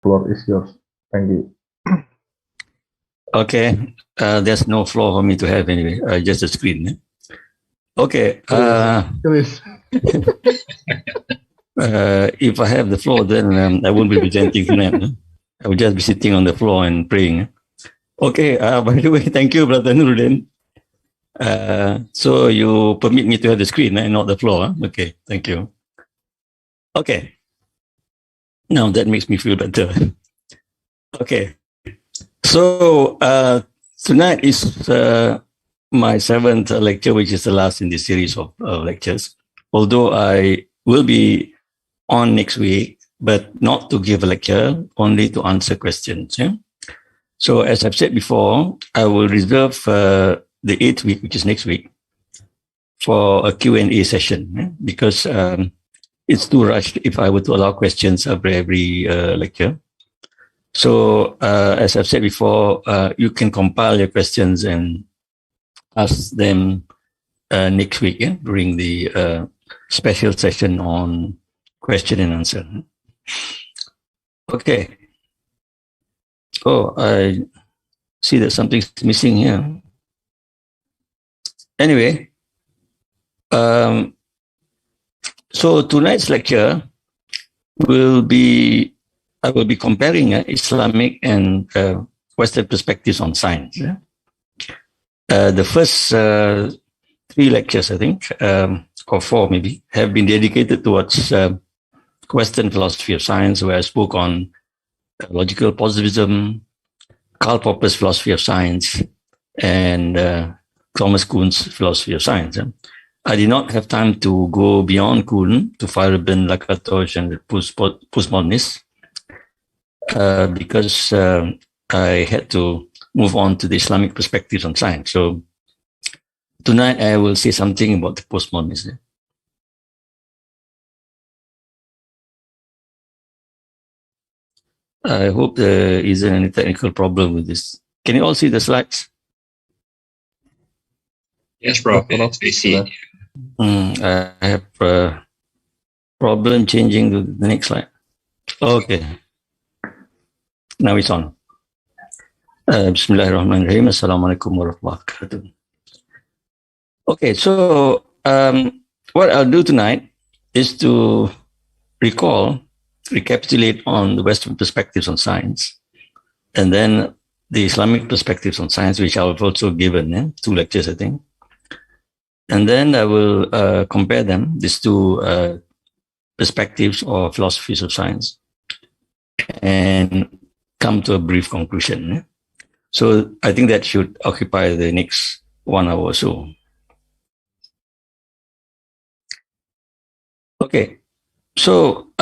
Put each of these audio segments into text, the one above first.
Floor is yours. Thank you. Okay, there's no floor for me to have anyway, just a screen. Eh? Okay. Please. If I have the floor, then I won't be presenting tonight. No? I will just be sitting on the floor and praying. Okay, by the way, thank you, Brother Nuruddin. So you permit me to have the screen and not the floor. Huh? Okay, thank you. Okay. Now that makes me feel better. Okay. So tonight is my 7th lecture, which is the last in this series of lectures. Although I will be on next week, but not to give a lecture, only to answer questions. Yeah? So as I've said before, I will reserve the 8th week, which is next week, for a Q&A session, yeah? Because it's too rushed if I were to allow questions after every lecture. So as I've said before, you can compile your questions and ask them next week, yeah? During the special session on question and answer. Okay. Oh, I see that something's missing here. Anyway, so tonight's lecture I will be comparing Islamic and Western perspectives on science. Yeah? The first 3 lectures, I think, or 4 maybe, have been dedicated towards Western philosophy of science, where I spoke on logical positivism, Karl Popper's philosophy of science, and Thomas Kuhn's philosophy of science. Yeah? I did not have time to go beyond Kuhn to Feyerabend, Lakatos, and the postmodernists because I had to move on to the Islamic perspectives on science. So tonight I will say something about the postmodernists. Yeah? I hope there isn't any technical problem with this. Can you all see the slides? Yes, Prof. I see. I have a problem changing to the next slide. Okay. Now it's on. Bismillahirrahmanirrahim. Assalamualaikum warahmatullahi wabarakatuh. Okay, so what I'll do tonight is to recapitulate on the Western perspectives on science, and then the Islamic perspectives on science, which I've also given 2 lectures, I think. And then I will compare them, these 2 perspectives or philosophies of science, and come to a brief conclusion. So I think that should occupy the next 1 hour or so. Okay, so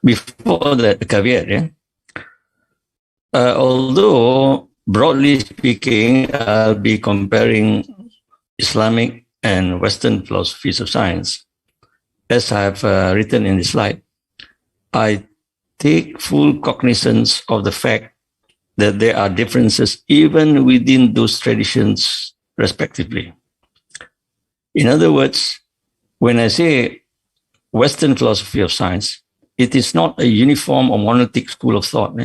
before that, the caveat, yeah? Although broadly speaking, I'll be comparing Islamic and Western philosophies of science, as I have written in the slide, I take full cognizance of the fact that there are differences even within those traditions, respectively. In other words, when I say Western philosophy of science, it is not a uniform or monolithic school of thought,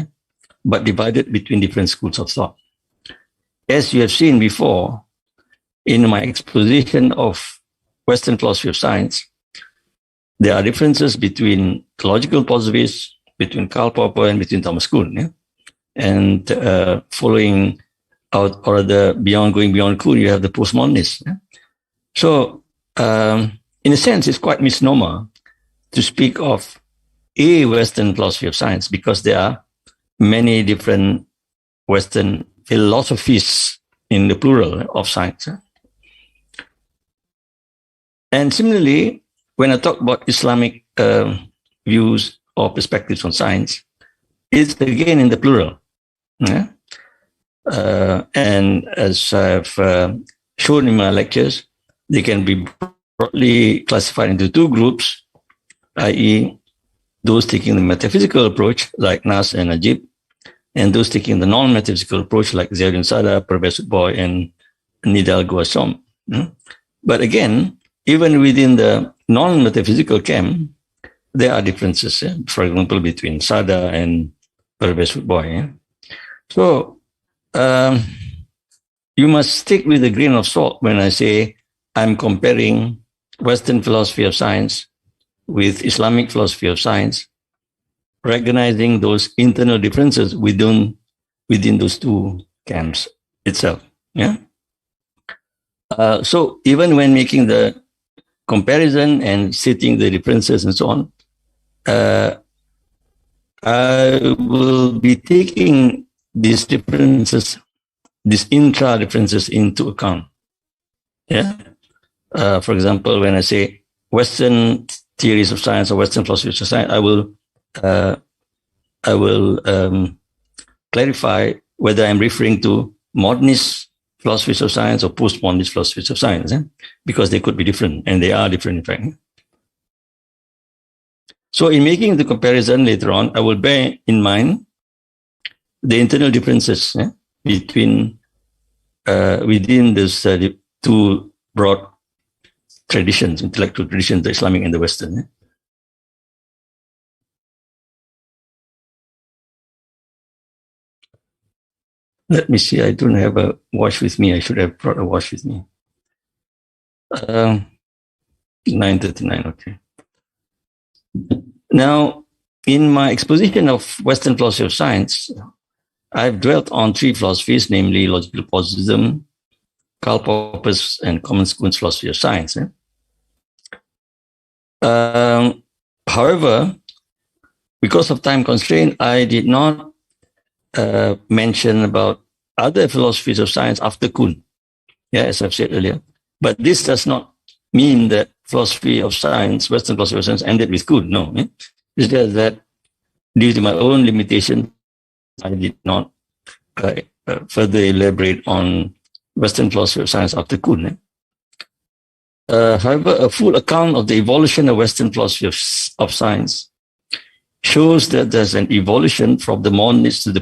but divided between different schools of thought. As you have seen before, in my exposition of Western philosophy of science, there are differences between logical positivists, between Karl Popper and between Thomas Kuhn. Yeah? And following out, or going beyond Kuhn, you have the postmodernists. Yeah? So, in a sense, it's quite misnomer to speak of a Western philosophy of science, because there are many different Western philosophies in the plural of science. And similarly, when I talk about Islamic views or perspectives on science, it's again in the plural. Yeah? And as I've shown in my lectures, they can be broadly classified into 2 groups, i.e., those taking the metaphysical approach, like Nas and Najib, and those taking the non-metaphysical approach like Zainuddin Sada, Prof. Boy, and Nidal Goswami. But again, even within the non-metaphysical camp, there are differences, for example, between Sada and Prof. Boy. So you must stick with a grain of salt when I say I'm comparing Western philosophy of science with Islamic philosophy of science, recognizing those internal differences within those two camps itself. Yeah. So even when making the comparison and stating the differences and so on, I will be taking these differences, these intra differences into account. Yeah. For example, when I say Western theories of science or Western philosophies of science, I will clarify whether I'm referring to modernist philosophies of science or postmodernist philosophies of science, because they could be different, and they are different, in fact. So in making the comparison later on, I will bear in mind the internal differences between within this two broad traditions, intellectual traditions, the Islamic and the Western. Let me see. I don't have a watch with me. I should have brought a watch with me. 9:39. Okay. Now, in my exposition of Western philosophy of science, I've dwelt on three philosophies, namely logical positivism, Karl Popper's and Commons Kuhn's philosophy of science. However, because of time constraint, I did not mention about other philosophies of science after Kuhn, as I've said earlier. But this does not mean that philosophy of science, Western philosophy of science, ended with Kuhn. No, it's just that due to my own limitation, I did not further elaborate on Western philosophy of science after Kuhn. However, a full account of the evolution of Western philosophy of science shows that there's an evolution from the modernists to the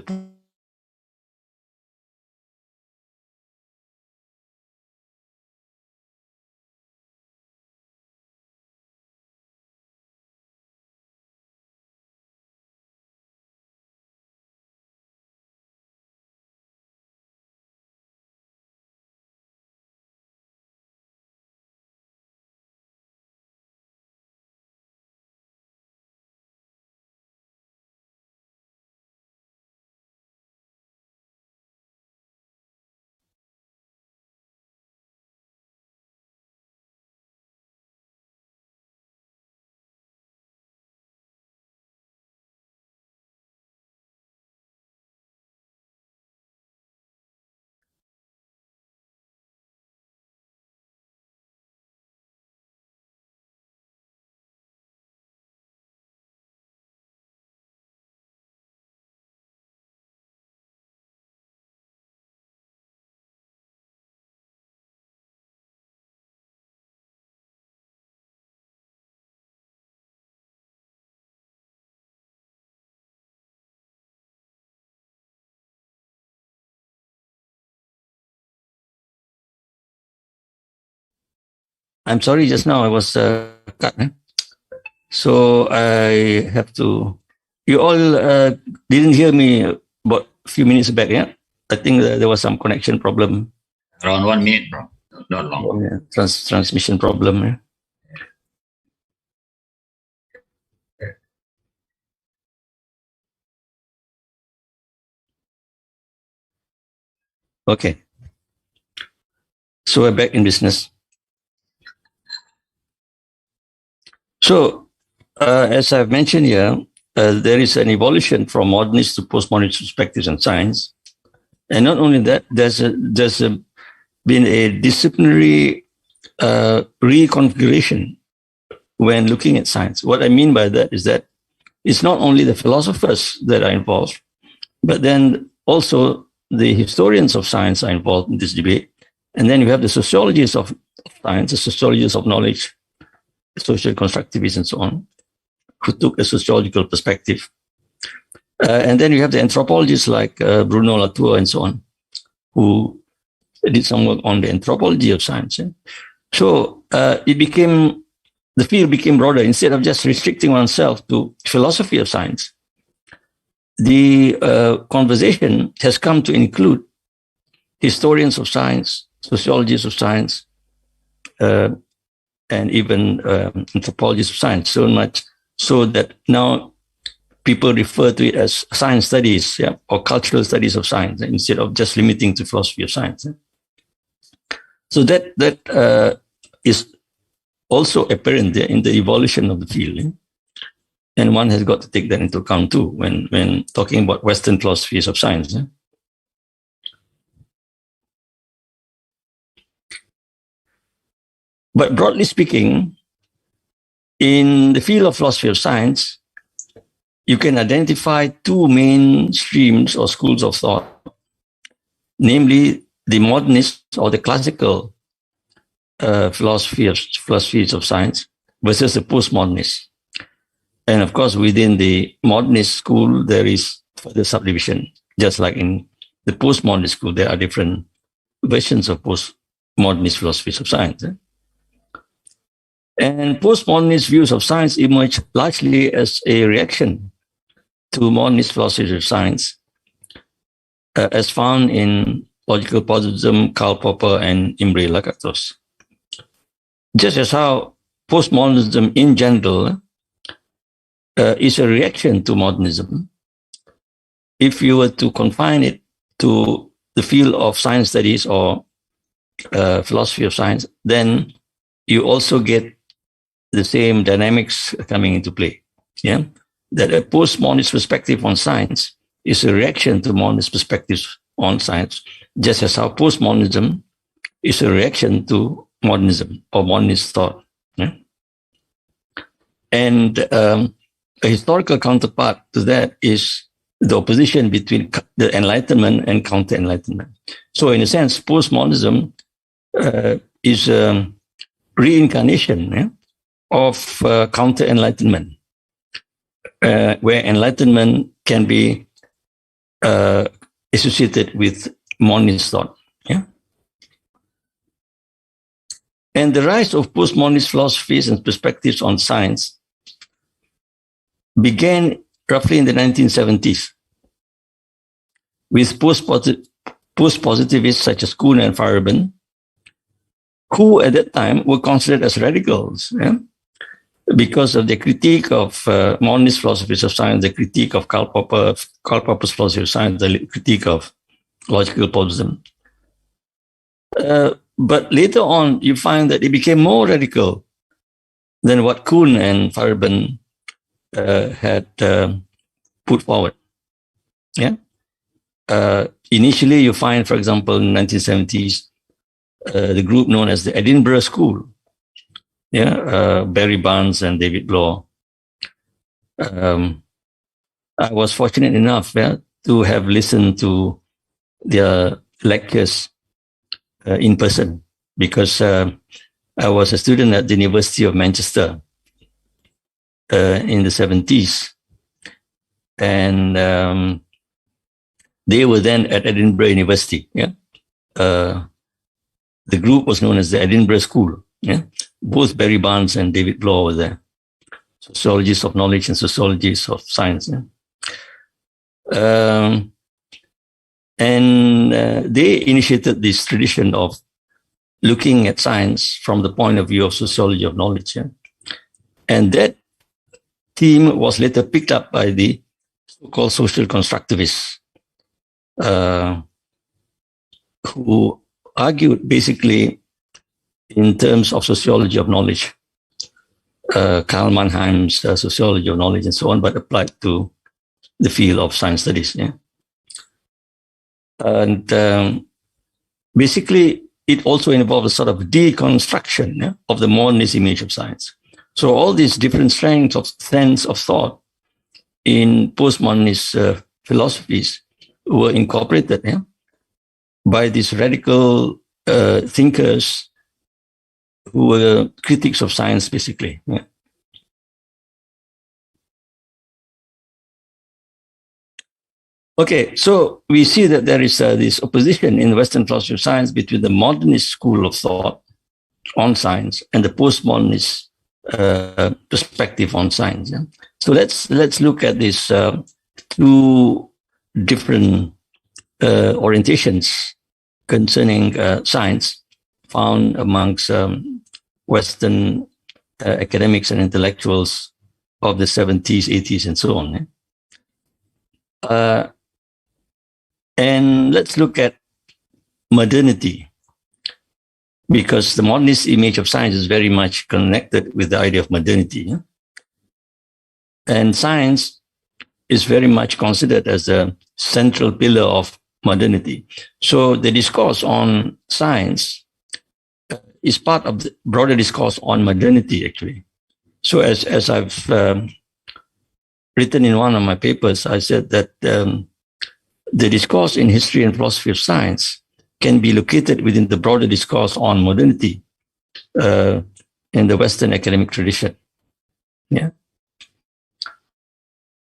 I'm sorry, just now I was cut. So I have to. You all didn't hear me about a few minutes back, yeah? I think there was some connection problem. Around 1 minute, bro. Not long. Oh, yeah. Transmission problem. Yeah. Okay. So we're back in business. So, as I've mentioned here, there is an evolution from modernist to postmodernist perspectives in science. And not only that, there's been a disciplinary reconfiguration when looking at science. What I mean by that is that it's not only the philosophers that are involved, but then also the historians of science are involved in this debate. And then you have the sociologists of science, the sociologists of knowledge, social constructivists, and so on, who took a sociological perspective. And then you have the anthropologists like Bruno Latour and so on, who did some work on the anthropology of science. So the field became broader. Instead of just restricting oneself to philosophy of science, the conversation has come to include historians of science, sociologists of science, and even anthropologists of science, so much so that now people refer to it as science studies, or cultural studies of science, instead of just limiting to philosophy of science. So that is also apparent in the evolution of the field. And one has got to take that into account too when talking about Western philosophies of science. But broadly speaking, in the field of philosophy of science, you can identify two main streams or schools of thought, namely the modernist or the classical philosophies of science versus the postmodernist. And of course, within the modernist school, there is further subdivision. Just like in the postmodernist school, there are different versions of postmodernist philosophies of science. And postmodernist views of science emerge largely as a reaction to modernist philosophies of science, as found in logical positivism, Karl Popper, and Imre Lakatos. Just as how postmodernism in general is a reaction to modernism, if you were to confine it to the field of science studies or philosophy of science, then you also get the same dynamics coming into play. Yeah, that a postmodernist perspective on science is a reaction to modernist perspectives on science, just as how postmodernism is a reaction to modernism or modernist thought. Yeah? And a historical counterpart to that is the opposition between the Enlightenment and counter-Enlightenment. So in a sense, postmodernism is a reincarnation of counter-Enlightenment, where Enlightenment can be associated with modernist thought. Yeah? And the rise of postmodernist philosophies and perspectives on science began roughly in the 1970s with post-positivists such as Kuhn and Feyerabend, who at that time were considered as radicals, because of the critique of modernist philosophies of science, the critique of Karl Popper's philosophy of science, the critique of logical positivism. But later on, you find that it became more radical than what Kuhn and Feyerabend had put forward. Yeah. Initially, you find, for example, in the 1970s, the group known as the Edinburgh School. Yeah, Barry Barnes and David Bloor. I was fortunate enough to have listened to their lectures in person, because I was a student at the University of Manchester in the 70s. And they were then at Edinburgh University. Yeah, the group was known as the Edinburgh School. Yeah, both Barry Barnes and David Bloor were there, sociologists of knowledge and sociologists of science. Yeah? And they initiated this tradition of looking at science from the point of view of sociology of knowledge. Yeah? And that theme was later picked up by the so-called social constructivists, who argued basically in terms of sociology of knowledge, Karl Mannheim's sociology of knowledge and so on, but applied to the field of science studies. Yeah? And basically, it also involved a sort of deconstruction of the modernist image of science. So all these different strands of thought in postmodernist philosophies were incorporated by these radical thinkers who were critics of science, basically. Yeah. Okay, so we see that there is this opposition in Western philosophy of science between the modernist school of thought on science and the postmodernist perspective on science. Yeah? So let's look at these two different orientations concerning science found amongst Western academics and intellectuals of the 70s, 80s, and so on. Yeah? And let's look at modernity, because the modernist image of science is very much connected with the idea of modernity. Yeah? And science is very much considered as a central pillar of modernity. So the discourse on science is part of the broader discourse on modernity, actually. So as I've written in one of my papers, I said that the discourse in history and philosophy of science can be located within the broader discourse on modernity in the Western academic tradition. Yeah.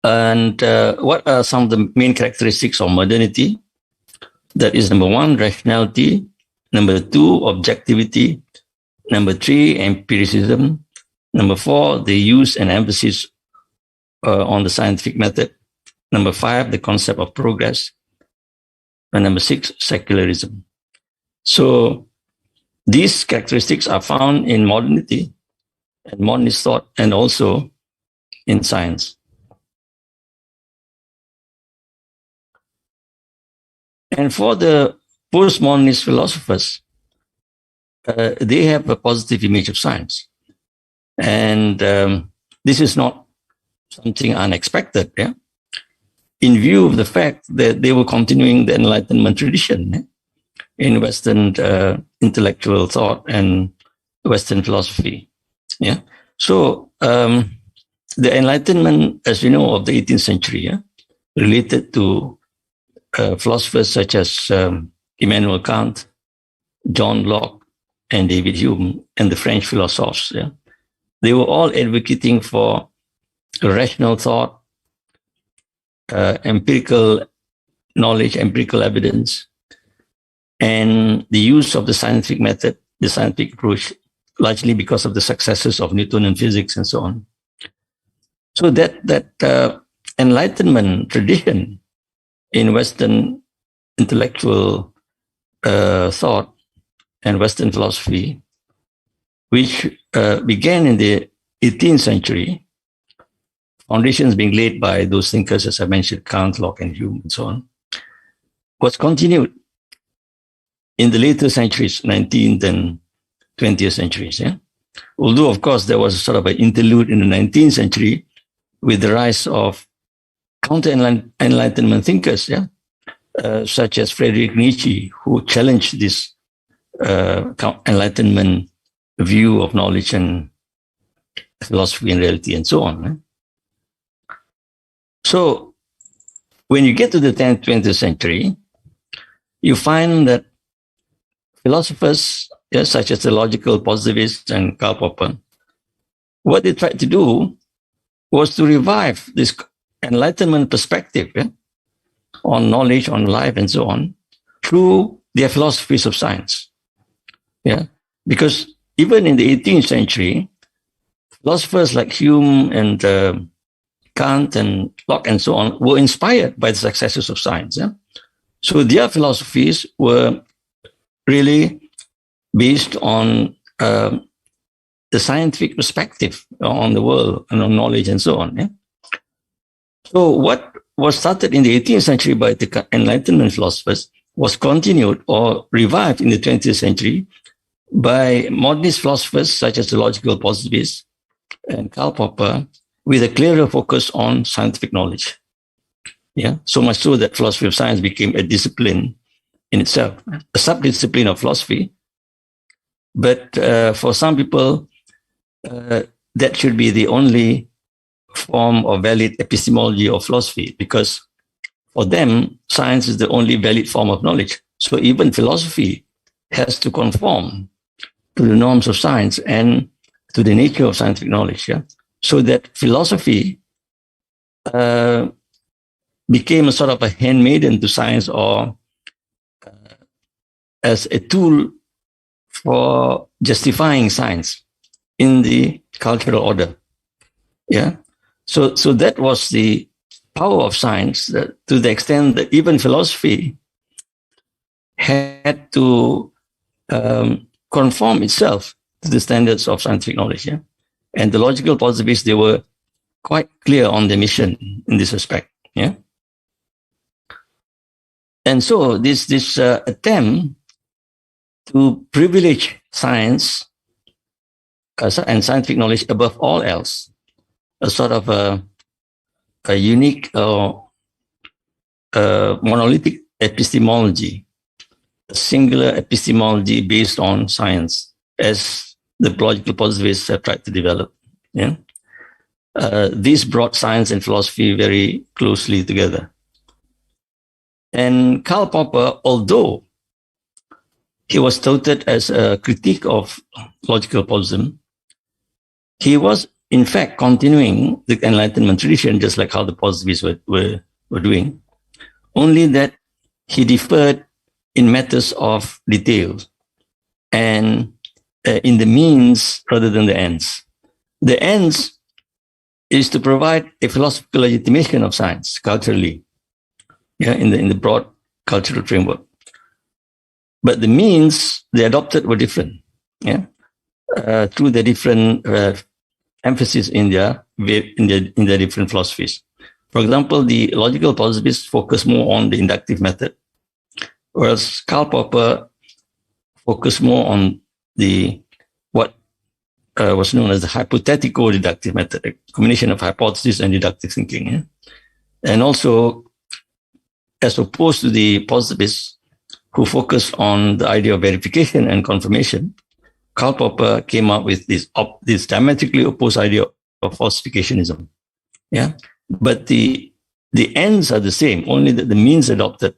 And what are some of the main characteristics of modernity? That is, number one, rationality. Number two, objectivity. Number three, empiricism. Number four, the use and emphasis on the scientific method. Number five, the concept of progress. And number six, secularism. So these characteristics are found in modernity and modernist thought, and also in science. And for the postmodernist philosophers, they have a positive image of science. And this is not something unexpected. Yeah? In view of the fact that they were continuing the Enlightenment tradition in Western intellectual thought and Western philosophy. Yeah. So the Enlightenment, as we know, of the 18th century, related to philosophers such as Immanuel Kant, John Locke, and David Hume, and the French philosophers. Yeah? They were all advocating for rational thought, empirical knowledge, empirical evidence, and the use of the scientific method, the scientific approach, largely because of the successes of Newtonian physics and so on. So that Enlightenment tradition in Western intellectual thought and Western philosophy, which began in the 18th century, foundations being laid by those thinkers, as I mentioned, Kant, Locke, and Hume, and so on, was continued in the later centuries, 19th and 20th centuries. Yeah? Although, of course, there was sort of an interlude in the 19th century with the rise of counter-Enlightenment thinkers, such as Friedrich Nietzsche, who challenged this Enlightenment view of knowledge and philosophy and reality and so on. So when you get to the 10th, 20th century, you find that philosophers, such as the logical positivists and Karl Popper, what they tried to do was to revive this Enlightenment perspective on knowledge, on life, and so on, through their philosophies of science. Yeah, because even in the 18th century, philosophers like Hume and Kant and Locke and so on were inspired by the successes of science. Yeah? So their philosophies were really based on the scientific perspective on the world and on knowledge and so on. Yeah? So what was started in the 18th century by the Enlightenment philosophers was continued or revived in the 20th century by modernist philosophers such as the logical positivists and Karl Popper, with a clearer focus on scientific knowledge. Yeah, so much so that philosophy of science became a discipline in itself, a sub-discipline of philosophy. But for some people, that should be the only form of valid epistemology of philosophy, because for them, science is the only valid form of knowledge. So even philosophy has to conform to the norms of science and to the nature of scientific knowledge. Yeah? So that philosophy became a sort of a handmaiden to science, or as a tool for justifying science in the cultural order. Yeah. So that was the power of science, to the extent that even philosophy had to conform itself to the standards of scientific knowledge. Yeah? And the logical positivists, they were quite clear on their mission in this respect. Yeah. And so this attempt to privilege science and scientific knowledge above all else, a sort of a unique monolithic epistemology, a singular epistemology based on science, as the logical positivists have tried to develop. Yeah, this brought science and philosophy very closely together. And Karl Popper, although he was touted as a critique of logical positivism, he was in fact continuing the Enlightenment tradition, just like how the positivists were doing, only that he differed in matters of details and in the means rather than the ends. The ends is to provide a philosophical legitimation of science culturally, yeah, in the broad cultural framework. But the means they adopted were different, yeah, through the different emphasis in their different philosophies. For example, the logical positivists focus more on the inductive method, whereas Karl Popper focused more on what was known as the hypothetico-deductive method, a combination of hypothesis and deductive thinking. Yeah? And also, as opposed to the positivists who focus on the idea of verification and confirmation, Karl Popper came up with this diametrically opposed idea of falsificationism. Yeah, but the ends are the same, only that the means adopted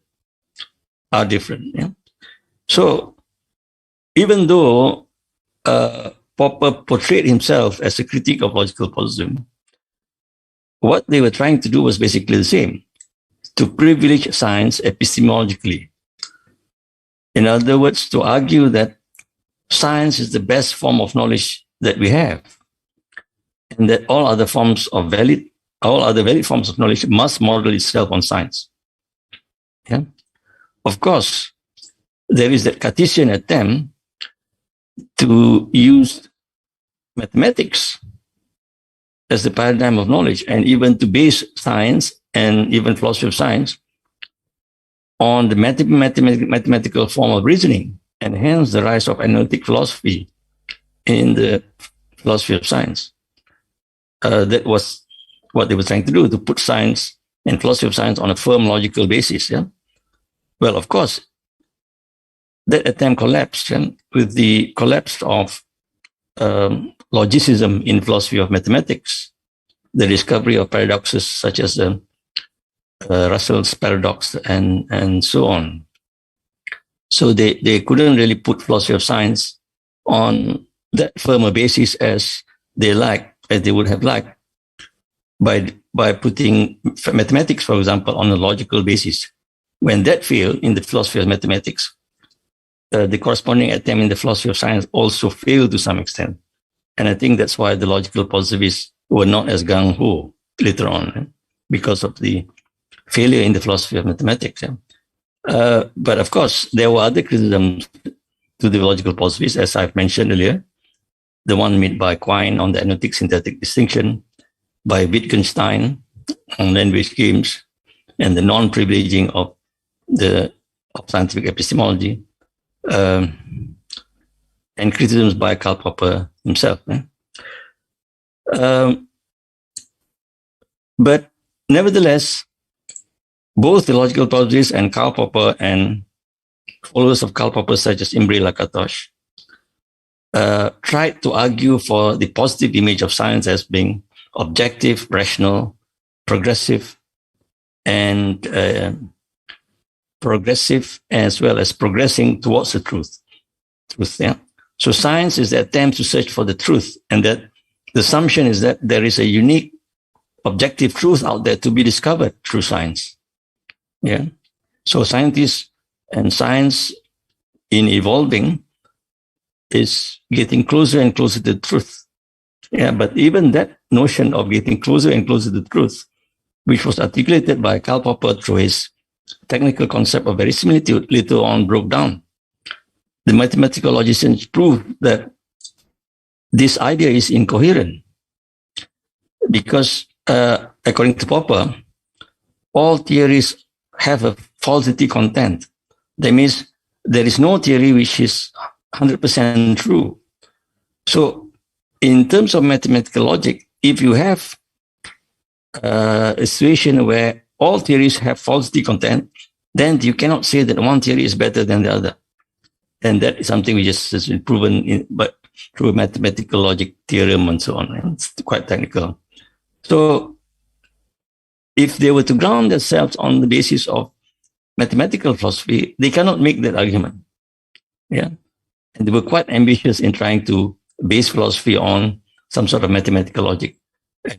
are different. Yeah, so even though Popper portrayed himself as a critic of logical positivism, what they were trying to do was basically the same: to privilege science epistemologically. In other words, to argue that science is the best form of knowledge that we have, and that all other valid forms of knowledge must model itself on science. Yeah? Of course, there is that Cartesian attempt to use mathematics as the paradigm of knowledge, and even to base science and even philosophy of science on the mathematical form of reasoning, and hence the rise of analytic philosophy in the philosophy of science. That was what they were trying to do, to put science and philosophy of science on a firm logical basis. Yeah? Well, of course, that attempt collapsed, with the collapse of logicism in philosophy of mathematics, the discovery of paradoxes such as Russell's paradox and so on. So they couldn't really put philosophy of science on that firmer basis as they would have liked, by putting mathematics, for example, on a logical basis. When that failed in the philosophy of mathematics, the corresponding attempt in the philosophy of science also failed to some extent. And I think that's why the logical positivists were not as gung-ho later on, because of the failure in the philosophy of mathematics. But of course, there were other criticisms to the logical positivists, as I've mentioned earlier. The one made by Quine on the analytic-synthetic distinction, by Wittgenstein on language games, and the non-privileging of scientific epistemology, and criticisms by Karl Popper himself. But nevertheless, both the logical positivists and Karl Popper and followers of Karl Popper, such as Imre Lakatos, tried to argue for the positive image of science as being objective, rational, progressive, and progressive, as well as progressing towards the truth. Yeah. So science is the attempt to search for the truth, and that the assumption is that there is a unique objective truth out there to be discovered through science. Yeah. So scientists and science in evolving is getting closer and closer to the truth. Yeah, but even that notion of getting closer and closer to the truth, which was articulated by Karl Popper through his technical concept of verisimilitude, later on broke down. The mathematical logicians proved that this idea is incoherent because, according to Popper, all theories have a falsity content. That means there is no theory which is 100% true. So, in terms of mathematical logic, if you have a situation where all theories have falsity content, then you cannot say that one theory is better than the other. And that is something which has been proven but through mathematical logic theorem and so on. And it's quite technical. So if they were to ground themselves on the basis of mathematical philosophy, they cannot make that argument. Yeah. And they were quite ambitious in trying to base philosophy on some sort of mathematical logic,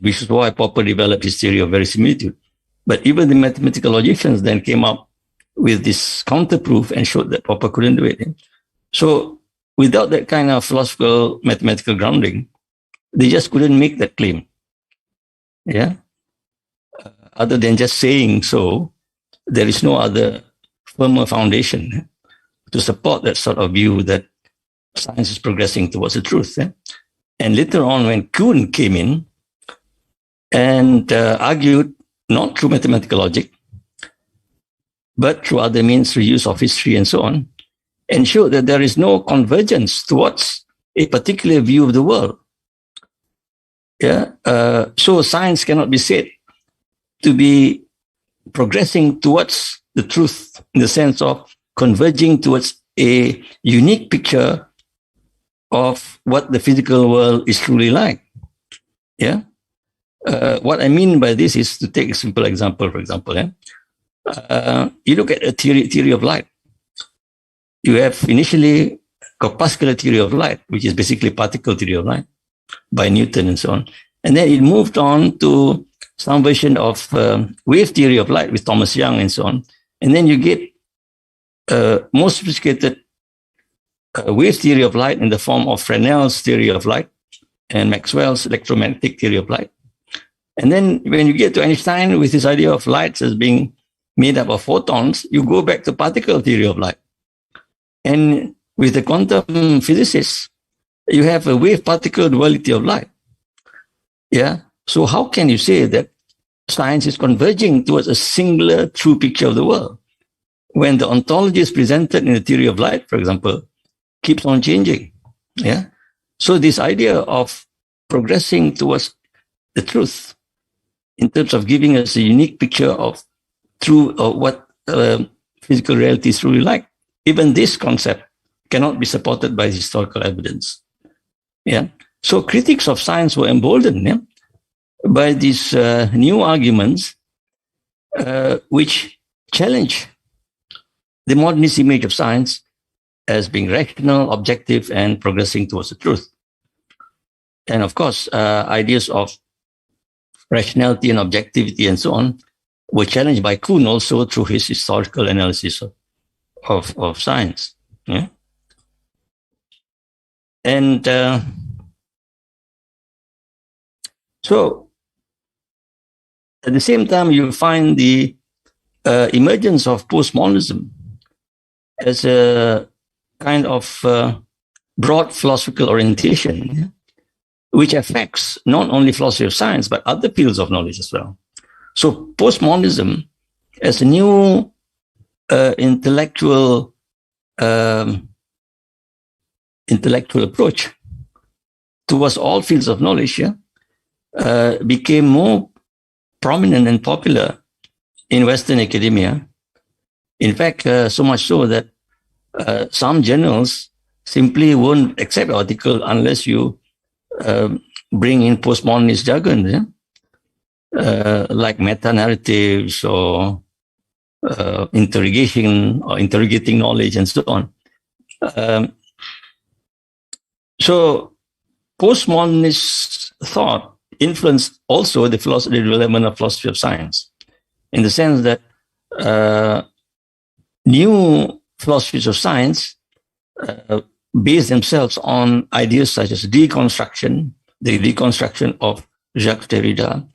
which is why Popper developed his theory of verisimilitude. But even the mathematical logicians then came up with this counterproof and showed that Popper couldn't do it. So without that kind of philosophical mathematical grounding, they just couldn't make that claim. Yeah. Other than just saying so, there is no other firmer foundation to support that sort of view that science is progressing towards the truth. And later on, when Kuhn came in and argued not through mathematical logic, but through other means, through use of history and so on, and showed that there is no convergence towards a particular view of the world. Yeah. So science cannot be said to be progressing towards the truth in the sense of converging towards a unique picture of what the physical world is truly like. Yeah. What I mean by this is to take a simple example, for example. You look at a theory of light. You have initially corpuscular theory of light, which is basically particle theory of light by Newton and so on. And then it moved on to some version of wave theory of light with Thomas Young and so on. And then you get more sophisticated wave theory of light in the form of Fresnel's theory of light and Maxwell's electromagnetic theory of light. And then when you get to Einstein with his idea of light as being made up of photons, you go back to particle theory of light. And with the quantum physicists, you have a wave-particle duality of light. Yeah. So how can you say that science is converging towards a singular true picture of the world when the ontology is presented in the theory of light, for example, keeps on changing? Yeah. So this idea of progressing towards the truth in terms of giving us a unique picture of true or what physical reality is truly like, even this concept cannot be supported by historical evidence. Yeah. So critics of science were emboldened by these new arguments, which challenge the modernist image of science as being rational, objective, and progressing towards the truth. And of course, ideas of rationality and objectivity and so on were challenged by Kuhn also through his historical analysis of science. Yeah? And so at the same time, you find the emergence of postmodernism as a kind of broad philosophical orientation, which affects not only philosophy of science, but other fields of knowledge as well. So postmodernism as a new intellectual approach towards all fields of knowledge became more prominent and popular in Western academia. In fact, so much so that some journals simply won't accept an article unless you bring in postmodernist jargon, like meta-narratives or interrogation or interrogating knowledge and so on. So postmodernist thought influenced also the development of philosophy of science, in the sense that new philosophies of science base themselves on ideas such as deconstruction, the deconstruction of Jacques Derrida.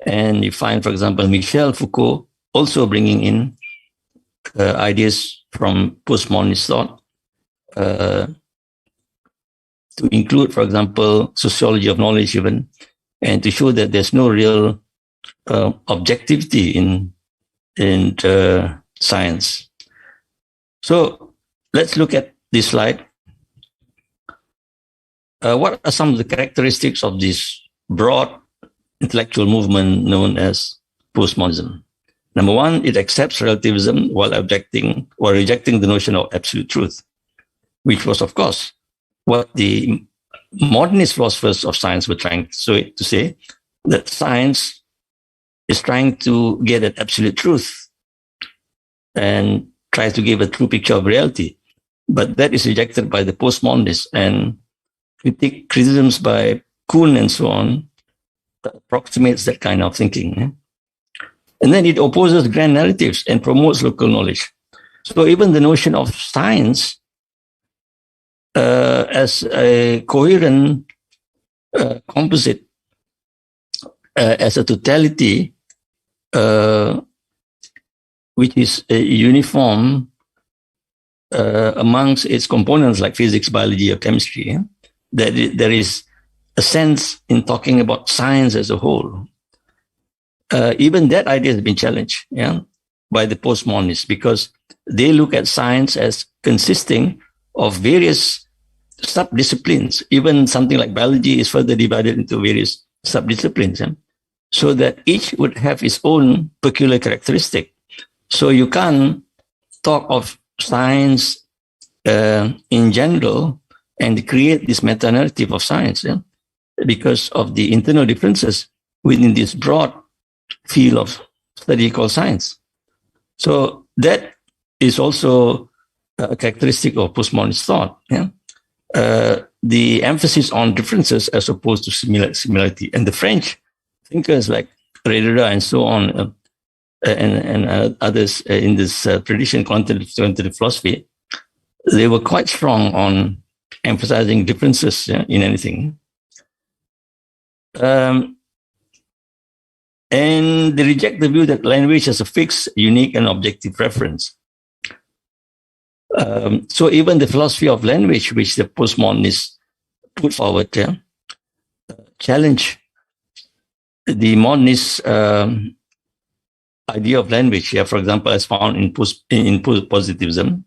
And you find, for example, Michel Foucault also bringing in ideas from postmodernist thought to include, for example, sociology of knowledge even, and to show that there's no real objectivity in science. So let's look at this slide. What are some of the characteristics of this broad intellectual movement known as postmodernism? Number one, it accepts relativism while rejecting the notion of absolute truth, which was, of course, what the modernist philosophers of science were trying to say, that science is trying to get at absolute truth and tries to give a true picture of reality. But that is rejected by the postmodernists, and criticisms by Kuhn and so on approximates that kind of thinking. And then it opposes grand narratives and promotes local knowledge. So even the notion of science as a coherent composite, as a totality, which is uniform amongst its components like physics, biology, or chemistry, that there is a sense in talking about science as a whole. Even that idea has been challenged by the postmodernists, because they look at science as consisting of various subdisciplines. Even something like biology is further divided into various subdisciplines, so that each would have its own peculiar characteristic. So you can't talk of science in general and create this meta-narrative of science because of the internal differences within this broad field of study called science. So that is also a characteristic of postmodernist thought. The emphasis on differences as opposed to similarity. And the French thinkers like Derrida and so on, and others in this tradition, quantitative philosophy, they were quite strong on emphasizing differences in anything. And they reject the view that language has a fixed, unique, and objective reference. So even the philosophy of language, which the postmodernists put forward, challenge the modernist idea of language. For example, as found in positivism,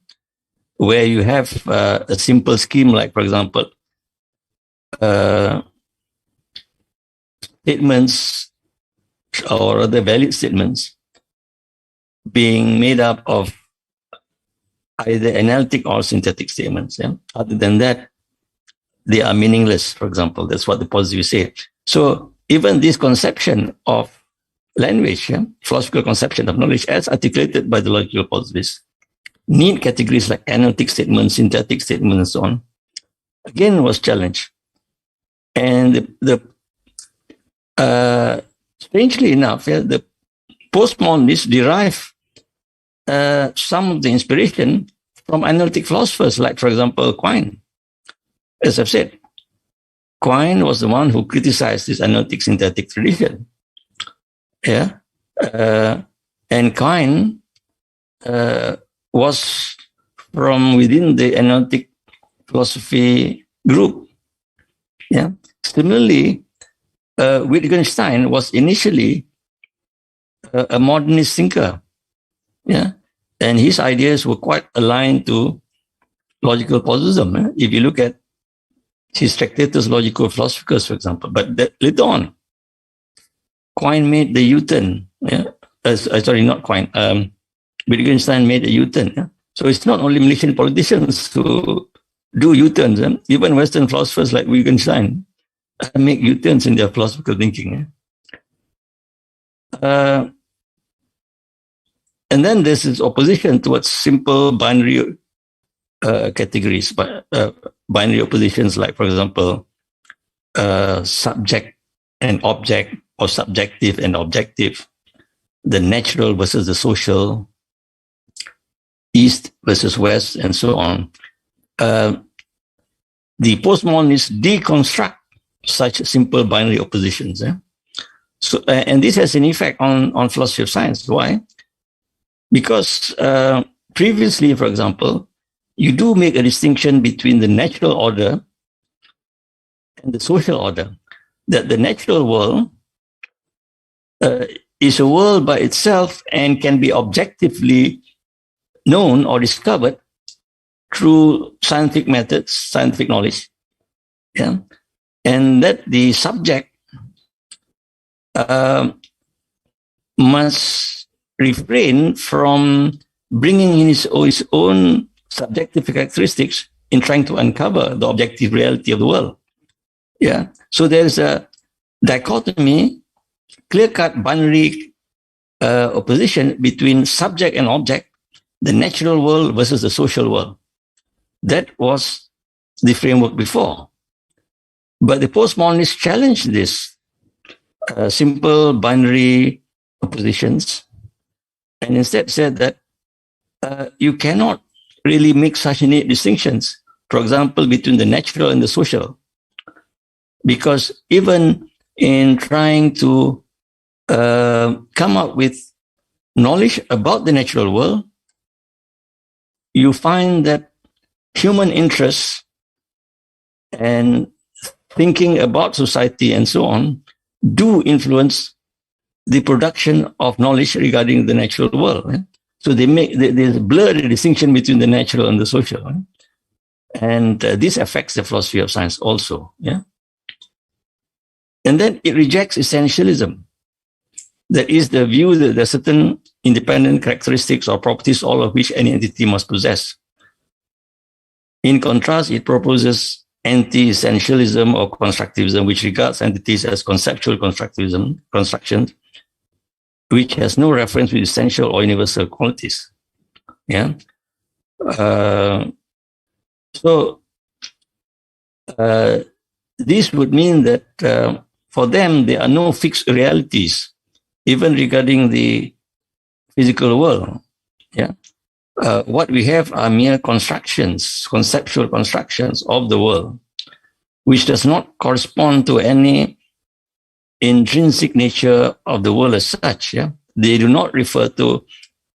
where you have a simple scheme, like, for example, statements or other valid statements being made up of either analytic or synthetic statements. Other than that, they are meaningless, for example. That's what the positivists say. So even this conception of language, philosophical conception of knowledge, as articulated by the logical positivists, need categories like analytic statements, synthetic statements, and so on, again was challenged. And strangely enough, the postmodernists derive some of the inspiration from analytic philosophers, like, for example, Quine. As I've said, Quine was the one who criticized this analytic synthetic tradition. And Quine was from within the analytic philosophy group. Similarly, Wittgenstein was initially a modernist thinker. And his ideas were quite aligned to logical positivism. If you look at his Tractatus Logico Philosophicus, for example, but later on, Quine made the U-turn. Sorry, not Quine. Wittgenstein made a U-turn. So it's not only Malaysian politicians who do U-turns. Even Western philosophers like Wittgenstein make U-turns in their philosophical thinking. And then there's this opposition towards simple binary categories, binary oppositions, like, for example, subject and object, or subjective and objective, the natural versus the social, East versus West, and so on. The postmodernists deconstruct such simple binary oppositions. So, and this has an effect on philosophy of science. Why? Because previously, for example, you do make a distinction between the natural order and the social order. That the natural world is a world by itself and can be objectively known or discovered through scientific methods, scientific knowledge. Yeah. And that the subject must refrain from bringing in his own subjective characteristics in trying to uncover the objective reality of the world. Yeah. So there's a dichotomy, clear-cut binary opposition between subject and object, the natural world versus the social world. That was the framework before. But the postmodernists challenged this simple binary oppositions and instead said that you cannot really make such neat distinctions, for example, between the natural and the social. Because even in trying to come up with knowledge about the natural world, you find that human interests and thinking about society and so on do influence the production of knowledge regarding the natural world. So there's a blurred distinction between the natural and the social. And this affects the philosophy of science also. Yeah. And then it rejects essentialism. That is the view that there are certain independent characteristics or properties, all of which any entity must possess. In contrast, it proposes anti-essentialism or constructivism, which regards entities as conceptual constructions, which has no reference with essential or universal qualities. Yeah. This would mean that for them, there are no fixed realities, even regarding the physical world. Yeah. What we have are mere constructions, conceptual constructions of the world, which does not correspond to any intrinsic nature of the world as such. Yeah, they do not refer to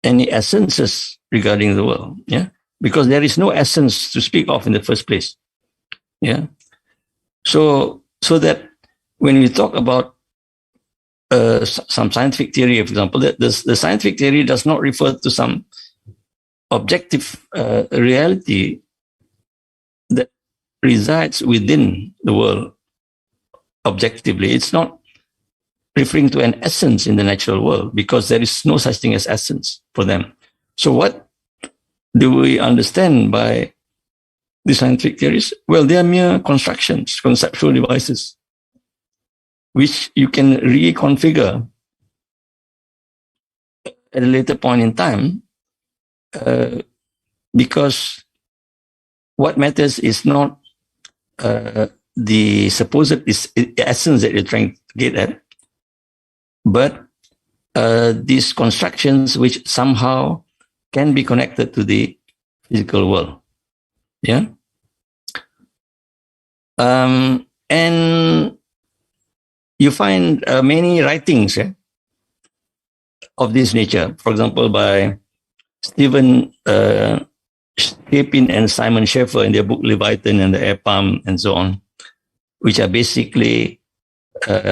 any essences regarding the world. Yeah, because there is no essence to speak of in the first place. Yeah, so that when we talk about some scientific theory, for example, the scientific theory does not refer to some objective reality that resides within the world objectively. It's not referring to an essence in the natural world because there is no such thing as essence for them. So what do we understand by the scientific theories? Well, they are mere constructions, conceptual devices, which you can reconfigure at a later point in time. Because what matters is not the supposed essence that you're trying to get at, but these constructions which somehow can be connected to the physical world. Yeah. And you find many writings of this nature, for example, by Stephen Shapin and Simon Schaeffer in their book Leviathan and the Air Palm and so on, which are basically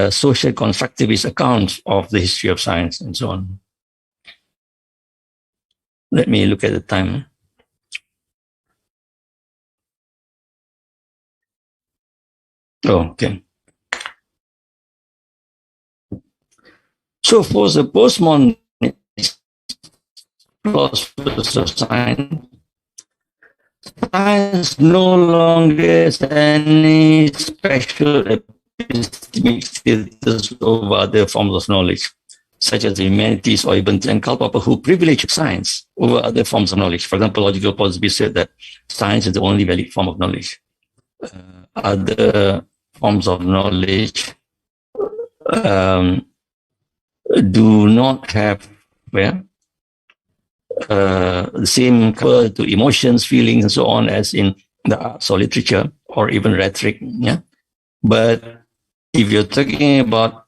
social constructivist accounts of the history of science and so on. Let me look at the time. Oh, okay. So for the postmodern philosophers of science no longer has any special epistemic status over other forms of knowledge, such as the humanities or even Karl Popper, who privilege science over other forms of knowledge. For example, logical positivism said that science is the only valid form of knowledge. Other forms of knowledge do not have the same cover to emotions, feelings, and so on as in the arts or literature or even rhetoric. Yeah, but if you're talking about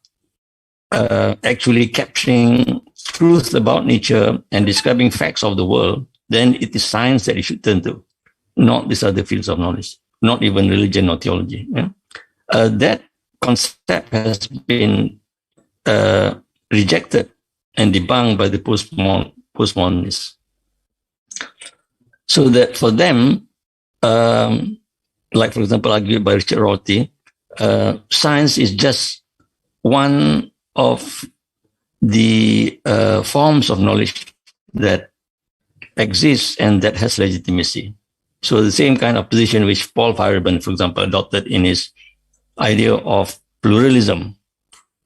actually capturing truth about nature and describing facts of the world, then it is science that you should turn to, not these other fields of knowledge, not even religion or theology. Yeah? That concept has been rejected and debunked by the postmodernists. So that for them, like for example, argued by Richard Rorty, science is just one of the forms of knowledge that exists and that has legitimacy. So the same kind of position which Paul Feyerabend, for example, adopted in his idea of pluralism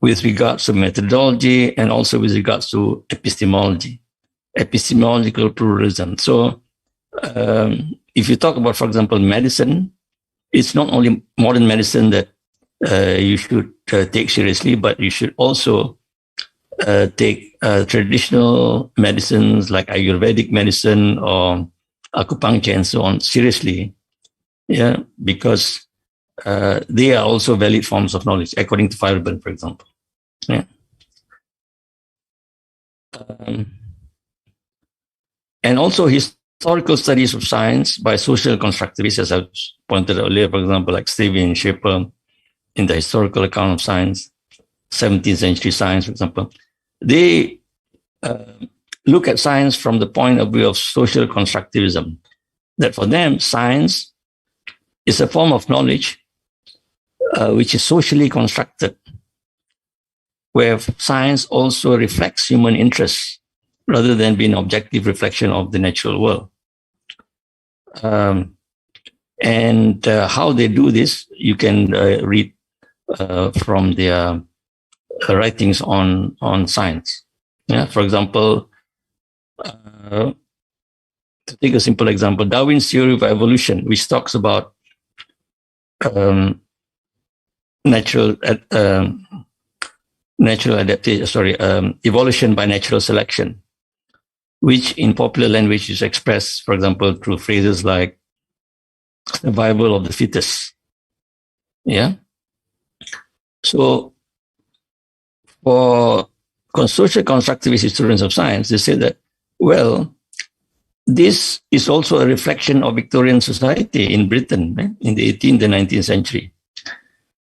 with regards to methodology and also with regards to epistemology, epistemological pluralism. So if you talk about, for example, medicine, it's not only modern medicine that you should take seriously, but you should also take traditional medicines like Ayurvedic medicine or acupuncture and so on seriously, yeah, because they are also valid forms of knowledge, according to Feyerabend, for example. Yeah. And also historical studies of science by social constructivists, as I pointed out earlier, for example, like Stephen Schaeffer in the historical account of science, 17th century science, for example, they look at science from the point of view of social constructivism, that for them, science is a form of knowledge which is socially constructed, where science also reflects human interests rather than being an objective reflection of the natural world. And how they do this, you can read from their writings on science. Yeah, for example, to take a simple example, Darwin's theory of evolution, which talks about natural adaptation, evolution by natural selection, which in popular language is expressed, for example, through phrases like survival of the fittest. Yeah. So for social constructivist historians of science, they say that, well, this is also a reflection of Victorian society in Britain in the 18th and 19th century,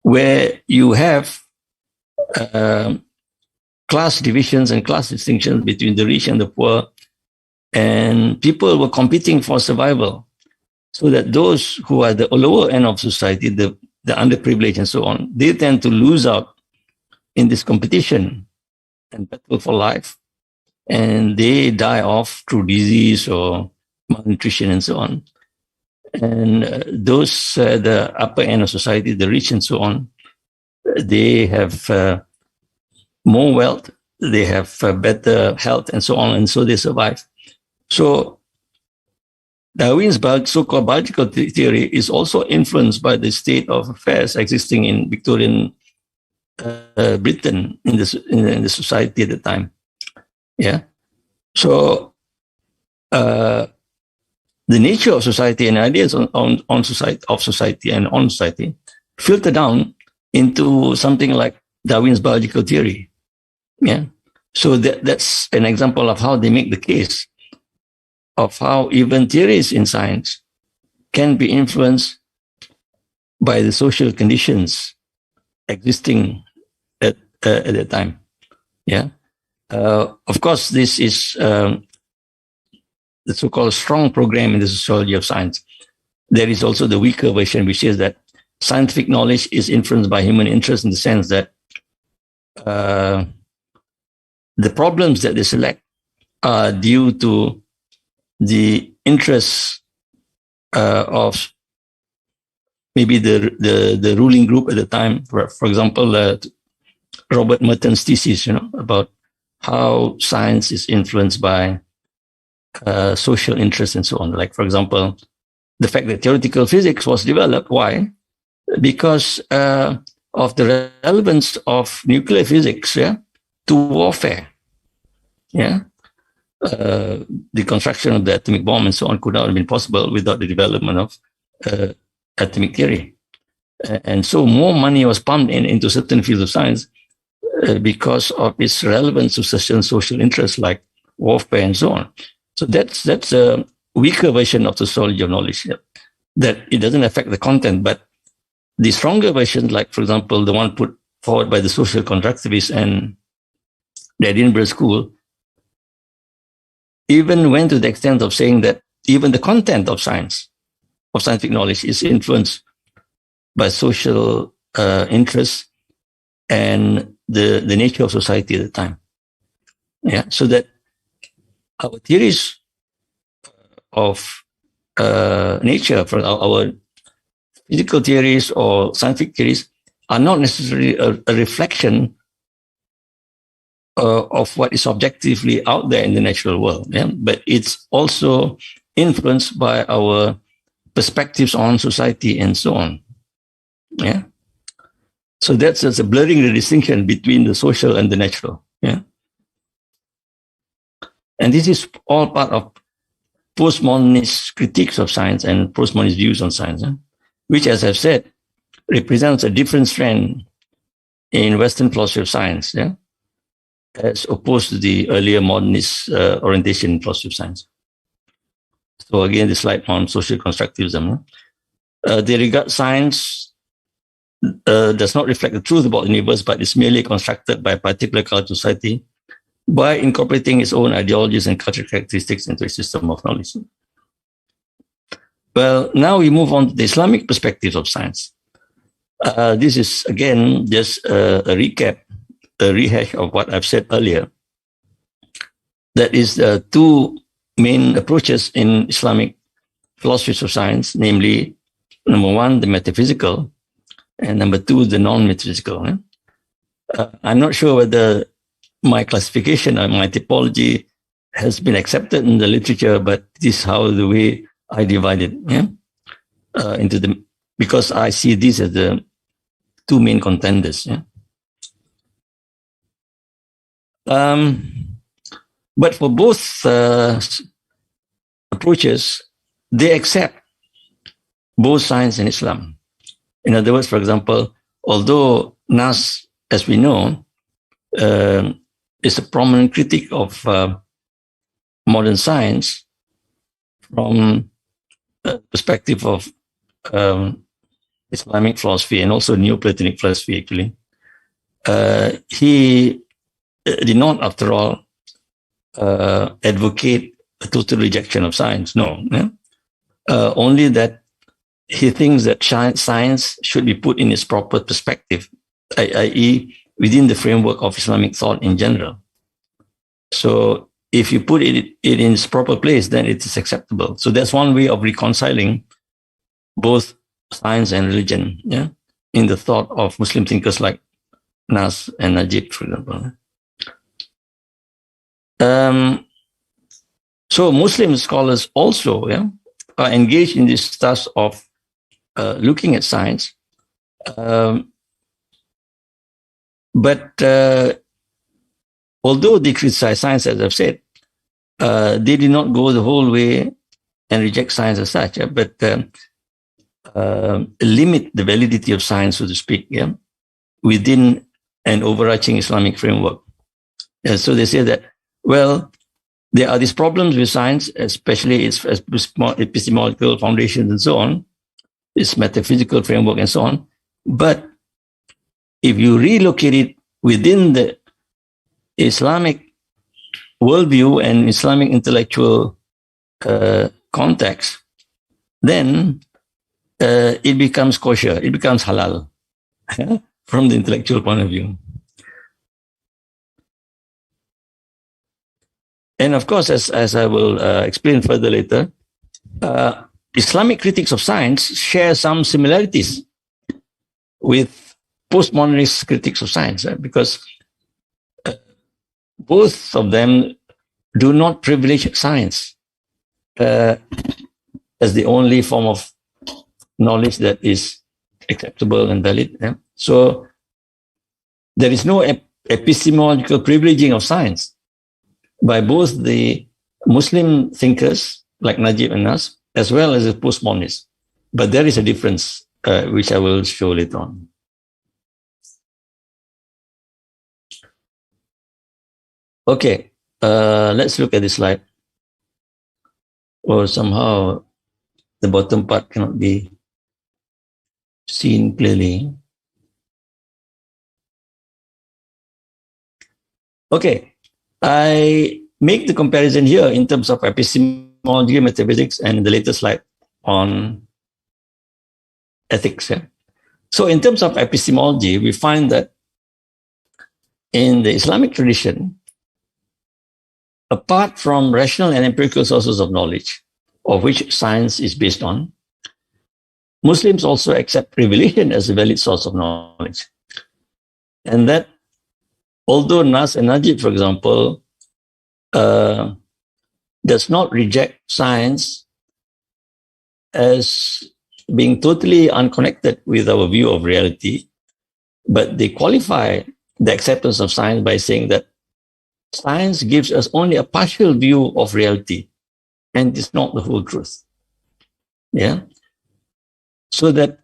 where you have class divisions and class distinctions between the rich and the poor, and people were competing for survival, so that those who are the lower end of society, the underprivileged and so on, they tend to lose out in this competition and battle for life, and they die off through disease or malnutrition and so on. And those the upper end of society, the rich and so on, they have more wealth, they have better health and so on, and so they survive. So Darwin's so-called biological theory is also influenced by the state of affairs existing in Victorian Britain in the society at the time. Yeah. So the nature of society and ideas on society and on society filter down into something like Darwin's biological theory. Yeah. So that's an example of how they make the case of how even theories in science can be influenced by the social conditions existing at that time. Yeah. Of course, this is the so-called strong program in the sociology of science. There is also the weaker version, which is that scientific knowledge is influenced by human interest in the sense that the problems that they select are due to the interests of maybe the ruling group at the time. For example, Robert Merton's thesis, about how science is influenced by social interests and so on. Like, for example, the fact that theoretical physics was developed. Why? Because of the relevance of nuclear physics, yeah, to warfare. Yeah, the construction of the atomic bomb and so on could not have been possible without the development of atomic theory. And so more money was pumped into certain fields of science because of its relevance to certain social interests like warfare and so on. So that's a weaker version of the sociology of knowledge, yeah, that it doesn't affect the content, but the stronger version, like, for example, the one put forward by the social constructivists and the Edinburgh School, even went to the extent of saying that even the content of science, of scientific knowledge, is influenced by social interests and the nature of society at the time. Yeah, so that our theories of nature, for our physical theories or scientific theories, are not necessarily a reflection of what is objectively out there in the natural world, yeah? But it's also influenced by our perspectives on society and so on. Yeah. So that's a blurring the distinction between the social and the natural. Yeah. And this is all part of postmodernist critiques of science and postmodernist views on science, which, as I've said, represents a different strand in Western philosophy of science, yeah, as opposed to the earlier modernist orientation in philosophy of science. So again, the slide on social constructivism. They regard science does not reflect the truth about the universe, but is merely constructed by a particular cultural society by incorporating its own ideologies and cultural characteristics into a system of knowledge. Well, now we move on to the Islamic perspectives of science. This is, again, just a recap, a rehash of what I've said earlier. That is two main approaches in Islamic philosophies of science, namely, number one, the metaphysical, and number two, the non-metaphysical. I'm not sure whether my classification or my typology has been accepted in the literature, but this is how the way I divide it, yeah? Into the, because I see these as the two main contenders. Yeah? But for both approaches, they accept both science and Islam. In other words, for example, although Nas, as we know, is a prominent critic of modern science from the perspective of Islamic philosophy and also Neoplatonic philosophy, actually. He did not, after all, advocate a total rejection of science. No. Yeah? Only that he thinks that science should be put in its proper perspective, i.e., within the framework of Islamic thought in general. So if you put it in its proper place, then it is acceptable. So that's one way of reconciling both science and religion, yeah, in the thought of Muslim thinkers like Nas and Najib, for example. So Muslim scholars also, yeah, are engaged in this task of looking at science. But although they criticize science, as I've said, they did not go the whole way and reject science as such, yeah, but limit the validity of science, so to speak, yeah, within an overarching Islamic framework. And so they say that, well, there are these problems with science, especially its epistemological foundations and so on, its metaphysical framework and so on. But if you relocate it within the Islamic worldview and Islamic intellectual context, then it becomes kosher, it becomes halal from the intellectual point of view. And of course, as I will explain further later, Islamic critics of science share some similarities with postmodernist critics of science, because both of them do not privilege science as the only form of knowledge that is acceptable and valid. Yeah? So there is no epistemological privileging of science by both the Muslim thinkers like Najib and us, as well as the postmodernists. But there is a difference, which I will show later on. Okay, let's look at this slide. Or somehow the bottom part cannot be seen clearly. Okay, I make the comparison here in terms of epistemology, metaphysics, and the latest slide on ethics. Yeah? So in terms of epistemology, we find that in the Islamic tradition, apart from rational and empirical sources of knowledge, of which science is based on, Muslims also accept revelation as a valid source of knowledge. And that although Nas and Najib, for example, does not reject science as being totally unconnected with our view of reality, but they qualify the acceptance of science by saying that science gives us only a partial view of reality, and it's not the whole truth. Yeah. So that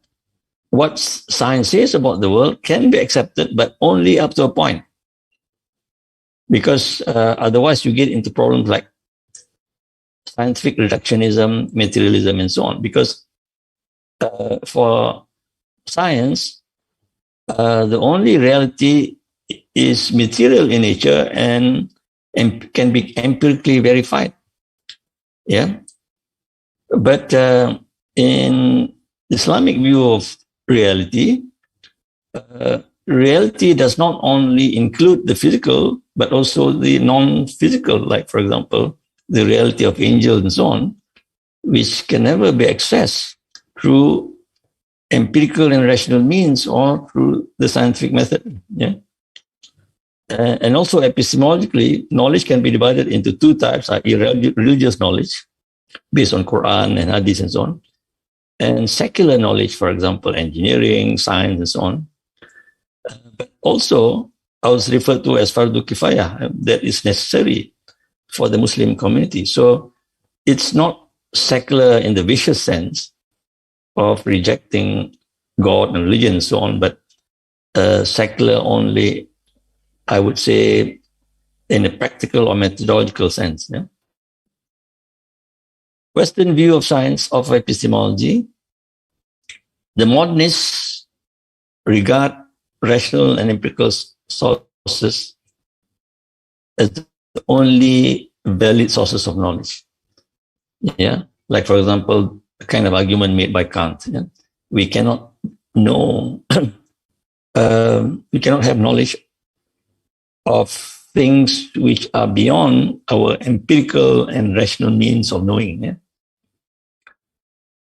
what science says about the world can be accepted, but only up to a point. Because otherwise you get into problems like scientific reductionism, materialism, and so on. Because for science, the only reality is material in nature and can be empirically verified. Yeah. But in Islamic view of reality, reality does not only include the physical, but also the non-physical, like, for example, the reality of angels and so on, which can never be accessed through empirical and rational means or through the scientific method. Yeah. And also epistemologically, knowledge can be divided into two types, i.e. religious knowledge based on Quran and Hadith and so on, and secular knowledge, for example, engineering, science, and so on. But also, I was referred to as fardu kifayah, that is necessary for the Muslim community. So it's not secular in the vicious sense of rejecting God and religion and so on, but secular only, I would say, in a practical or methodological sense. Yeah? Western view of science, of epistemology, the modernists regard rational and empirical sources as the only valid sources of knowledge. Yeah, like, for example, a kind of argument made by Kant. Yeah? We cannot know, we cannot have knowledge of things which are beyond our empirical and rational means of knowing. Yeah?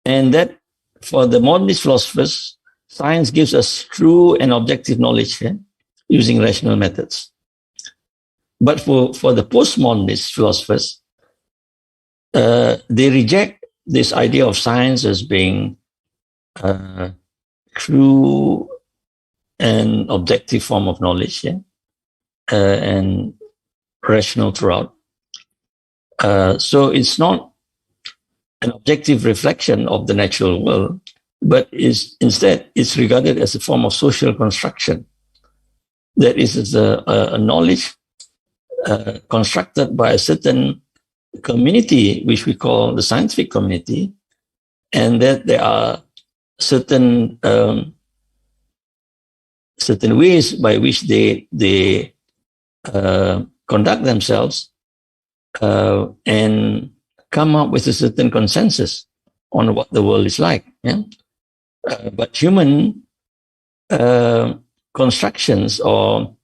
And that for the modernist philosophers, science gives us true and objective knowledge, yeah, using rational methods. But for the postmodernist philosophers, they reject this idea of science as being true and objective form of knowledge, yeah, and rational throughout. So it's not an objective reflection of the natural world, but instead it's regarded as a form of social construction. That is a knowledge constructed by a certain community, which we call the scientific community, and that there are certain ways by which they conduct themselves and come up with a certain consensus on what the world is like. Yeah? But human constructions or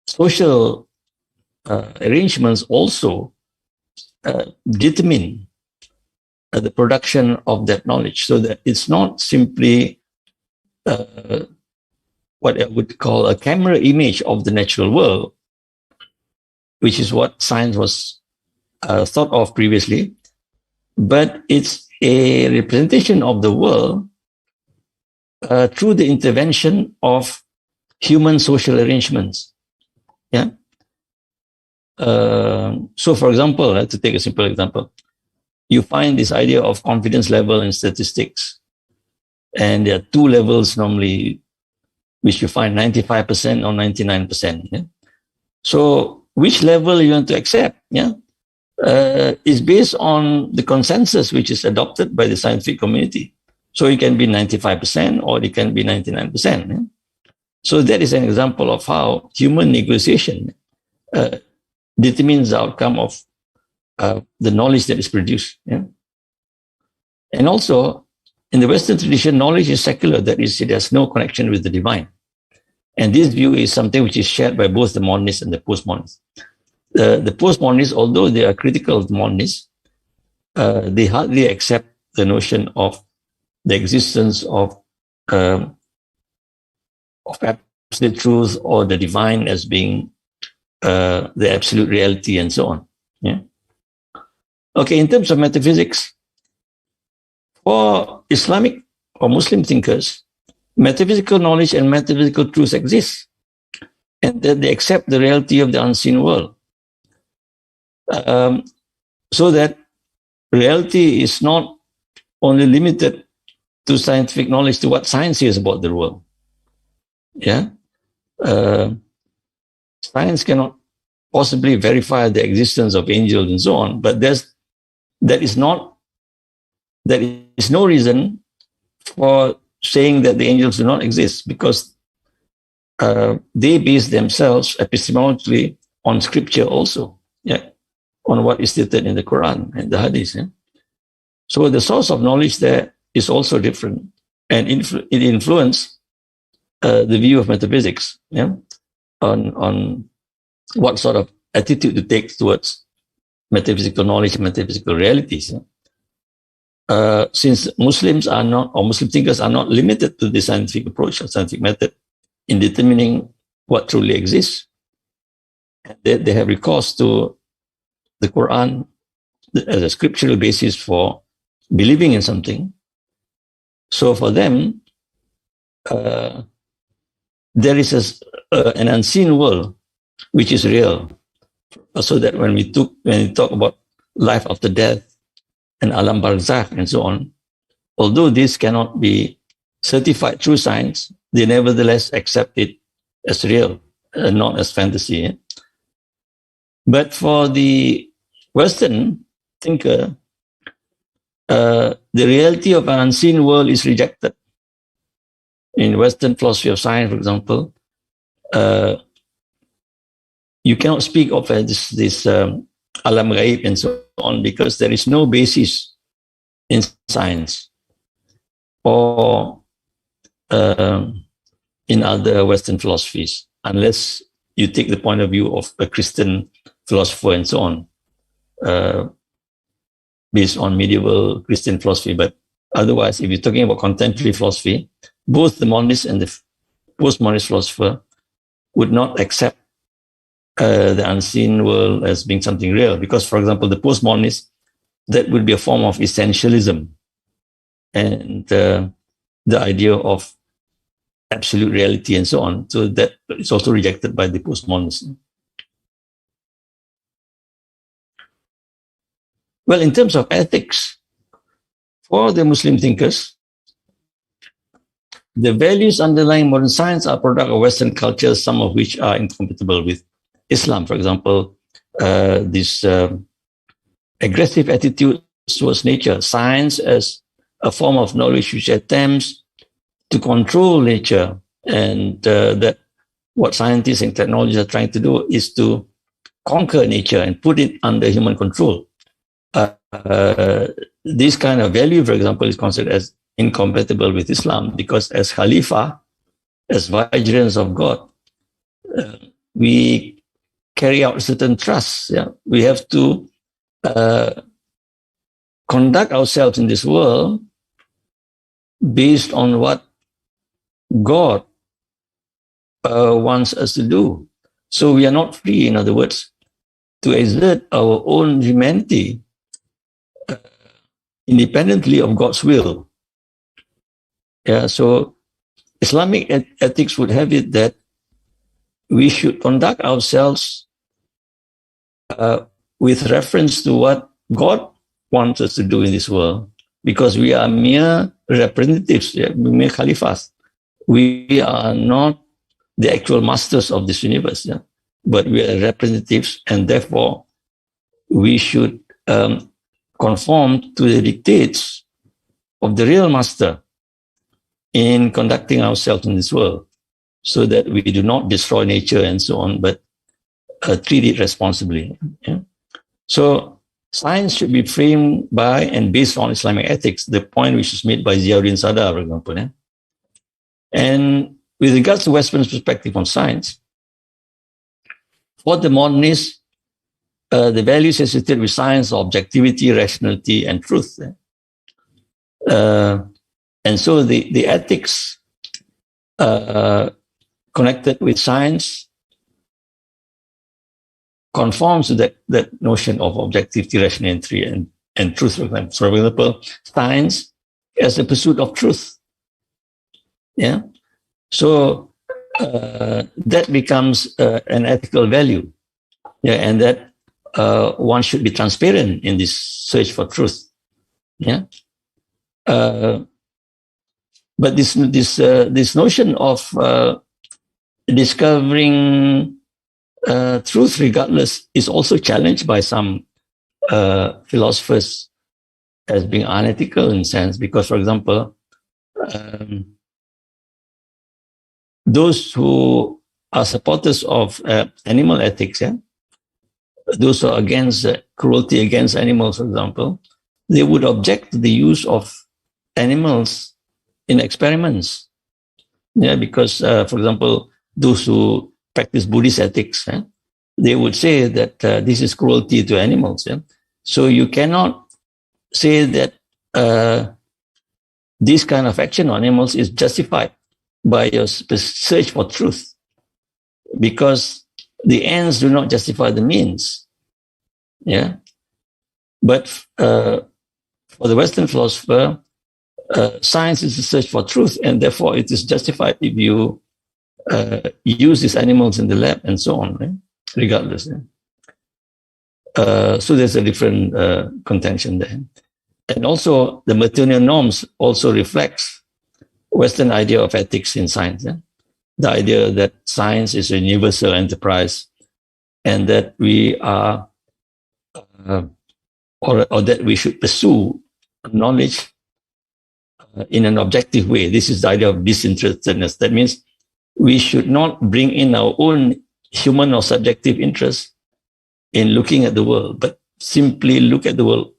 social arrangements also determine the production of that knowledge, so that it's not simply what I would call a camera image of the natural world, which is what science was thought of previously, but it's a representation of the world through the intervention of human social arrangements. Yeah. So, for example, to take a simple example, you find this idea of confidence level in statistics, and there are two levels normally, which you find 95% or 99%. Yeah? So, which level you want to accept? Yeah. Is based on the consensus which is adopted by the scientific community. So it can be 95% or it can be 99%. Yeah? So that is an example of how human negotiation determines the outcome of the knowledge that is produced. Yeah? And also, in the Western tradition, knowledge is secular, that is, it has no connection with the divine. And this view is something which is shared by both the modernists and the postmodernists. The postmodernists, although they are critical of the modernists, they hardly accept the notion of the existence of absolute truth or the divine as being the absolute reality and so on. Yeah. Okay, in terms of metaphysics, for Islamic or Muslim thinkers, metaphysical knowledge and metaphysical truth exist, and that they accept the reality of the unseen world. So that reality is not only limited to scientific knowledge, to what science is about the world. Yeah, science cannot possibly verify the existence of angels and so on, but there is no reason for saying that the angels do not exist, because they base themselves epistemologically on scripture also. Yeah. On what is stated in the Quran and the Hadith. Yeah? So the source of knowledge there is also different, and it influences the view of metaphysics, yeah? on what sort of attitude to take towards metaphysical knowledge and metaphysical realities. Yeah? Since Muslims are not, or Muslim thinkers are not limited to the scientific approach or scientific method in determining what truly exists, they have recourse to the Quran as a scriptural basis for believing in something. So for them, there is an unseen world which is real. So that when we talk about life after death and alam barzakh and so on, although this cannot be certified through science, they nevertheless accept it as real, not as fantasy. Yeah? But for the Western thinker, the reality of an unseen world is rejected. In Western philosophy of science, for example, you cannot speak of this alam ghaib and so on, because there is no basis in science or in other Western philosophies, unless you take the point of view of a Christian philosopher and so on, based on medieval Christian philosophy. But otherwise, if you're talking about contemporary philosophy, both the monist and the postmodernist philosopher would not accept the unseen world as being something real. Because, for example, the postmodernist, that would be a form of essentialism, and the idea of absolute reality and so on. So that is also rejected by the postmodernists. Well, in terms of ethics, for the Muslim thinkers, the values underlying modern science are product of Western cultures, some of which are incompatible with Islam. For example, this aggressive attitude towards nature, science as a form of knowledge which attempts to control nature, and that what scientists and technologists are trying to do is to conquer nature and put it under human control. This kind of value, for example, is considered as incompatible with Islam, because as Khalifa, as vicegerents of God, we carry out certain trusts. Yeah? We have to conduct ourselves in this world based on what God wants us to do. So we are not free, in other words, to exert our own humanity independently of God's will. Yeah, so Islamic ethics would have it that we should conduct ourselves with reference to what God wants us to do in this world, because we are mere representatives, mere khalifas. We are not the actual masters of this universe, but we are representatives, and therefore we should conform to the dictates of the real master in conducting ourselves in this world, so that we do not destroy nature and so on, but treat it responsibly. Yeah? So science should be framed by and based on Islamic ethics, the point which is made by Ziauddin Sada, for example. Yeah? And with regards to Western's perspective on science, for the modernists, the values associated with science are objectivity, rationality, and truth. And so the ethics connected with science conforms to that notion of objectivity, rationality, and truth. For example, science as the pursuit of truth. Yeah. So that becomes an ethical value. Yeah, and that one should be transparent in this search for truth. Yeah. But this notion of discovering truth regardless is also challenged by some philosophers as being unethical in a sense, because, for example, those who are supporters of animal ethics, those who are against cruelty against animals, for example, they would object to the use of animals in experiments. Yeah, because, for example, those who practice Buddhist ethics, they would say that this is cruelty to animals. Yeah? So you cannot say that this kind of action on animals is justified by your search for truth, because the ends do not justify the means. Yeah, but for the Western philosopher, science is a search for truth, and therefore it is justified if you use these animals in the lab and so on, right? Regardless. So there's a different contention there. And also the material norms also reflects Western idea of ethics in science. The idea that science is a universal enterprise, and that we are, or that we should pursue knowledge in an objective way. This is the idea of disinterestedness. That means we should not bring in our own human or subjective interest in looking at the world, but simply look at the world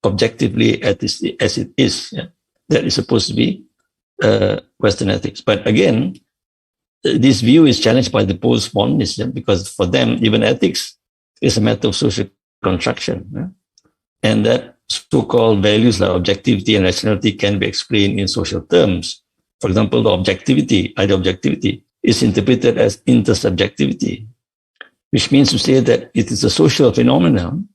objectively as it is. Yeah? That is supposed to be Western ethics. But again, this view is challenged by the postmodernists, because for them, even ethics is a matter of social construction. Yeah? And that so-called values like objectivity and rationality can be explained in social terms. For example, the idea of objectivity is interpreted as intersubjectivity, which means to say that it is a social phenomenon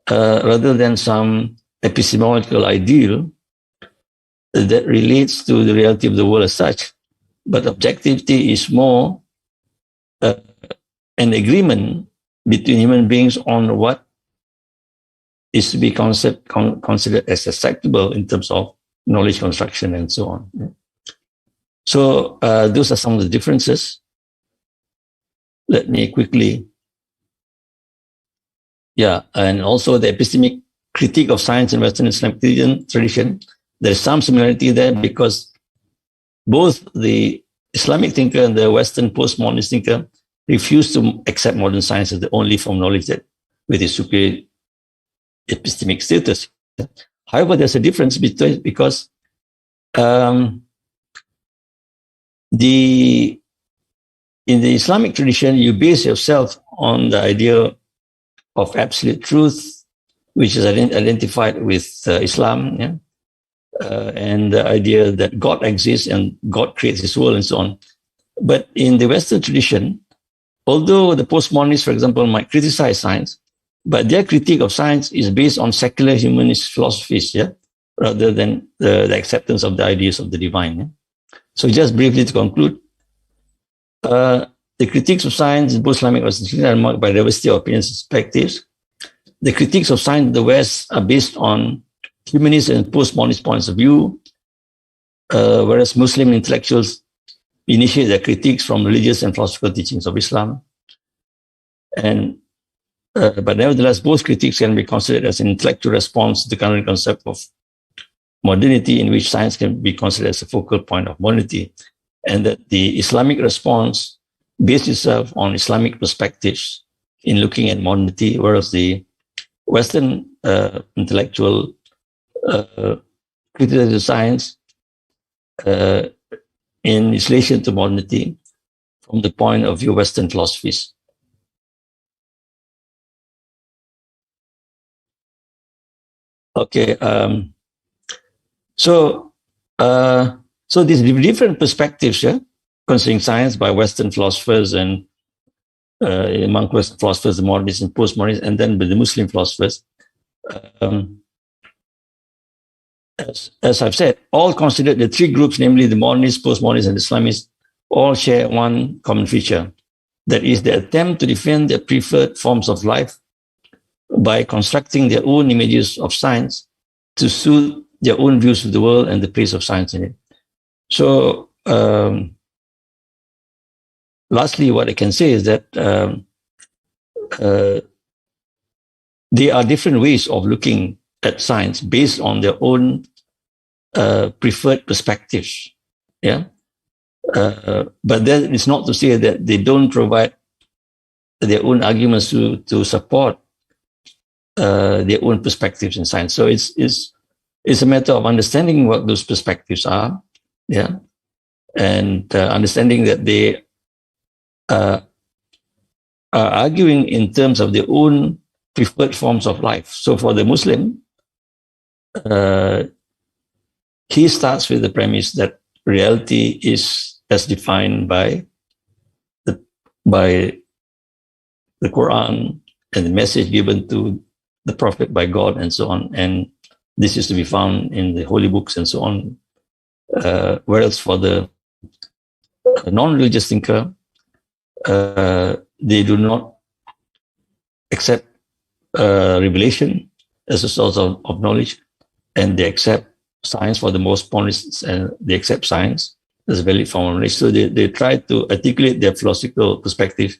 rather than some epistemological ideal that relates to the reality of the world as such. But objectivity is more an agreement between human beings on what is to be considered as acceptable in terms of knowledge construction and so on. So those are some of the differences. Let me quickly, and also the epistemic critique of science in Western Islamic tradition. There is some similarity there, because both the Islamic thinker and the Western postmodernist thinker refuse to accept modern science as the only form of knowledge that with its superior epistemic status. However, there's a difference because in the Islamic tradition, you base yourself on the idea of absolute truth, which is identified with Islam, and the idea that God exists and God creates His world and so on. But in the Western tradition, although the postmodernists, for example, might criticize science, But their critique of science is based on secular humanist philosophies, yeah, rather than the acceptance of the ideas of the divine. Yeah? So just briefly to conclude, the critiques of science in both Islamic and Western are marked by diversity of opinions and perspectives. The critiques of science in the West are based on humanist and postmodernist points of view, whereas Muslim intellectuals initiate their critiques from religious and philosophical teachings of Islam. And but nevertheless, both critiques can be considered as an intellectual response to the current concept of modernity, in which science can be considered as a focal point of modernity, and that the Islamic response based itself on Islamic perspectives in looking at modernity, whereas the Western intellectual criticism of science in relation to modernity from the point of view of Western philosophies. Okay, so these different perspectives, yeah, concerning science by Western philosophers and among Western philosophers, the modernists and postmodernists, and then by the Muslim philosophers. As I've said, all considered the three groups, namely the modernists, postmodernists, and Islamists, all share one common feature. That is the attempt to defend their preferred forms of life by constructing their own images of science to suit their own views of the world and the place of science in it. So, lastly, what I can say is that there are different ways of looking at science based on their own preferred perspectives. Yeah, but that is not to say that they don't provide their own arguments to support their own perspectives in science. So it's a matter of understanding what those perspectives are, yeah, and understanding that they are arguing in terms of their own preferred forms of life. So for the Muslim, he starts with the premise that reality is as defined by the Quran and the message given to the Prophet by God and so on. And this is to be found in the holy books and so on. Whereas for the non-religious thinker, they do not accept revelation as a source of knowledge, and they accept science for the most modernists, and they accept science as a valid form of knowledge. So they try to articulate their philosophical perspective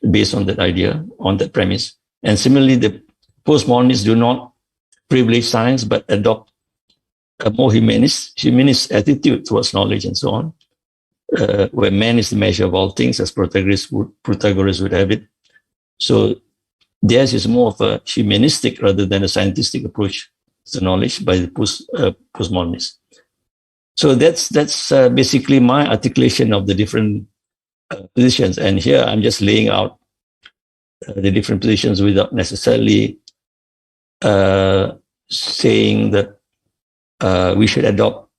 based on that idea, on that premise. And similarly, the postmodernists do not privilege science, but adopt a more humanist attitude towards knowledge and so on, where man is the measure of all things, as Protagoras would have it. So theirs is more of a humanistic rather than a scientific approach to knowledge by the postmodernists. So that's basically my articulation of the different positions. And here I'm just laying out the different positions without necessarily saying that we should adopt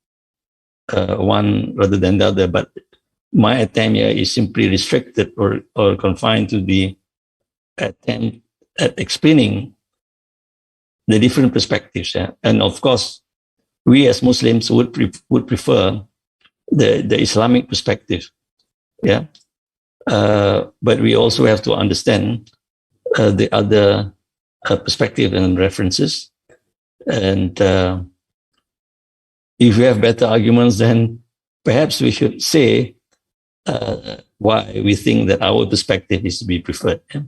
one rather than the other. But my attempt here is simply restricted or confined to the attempt at explaining the different perspectives. Yeah? And of course, we as Muslims would prefer the Islamic perspective. Yeah. But we also have to understand the other perspective and references. And if we have better arguments, then perhaps we should say why we think that our perspective is to be preferred. Yeah?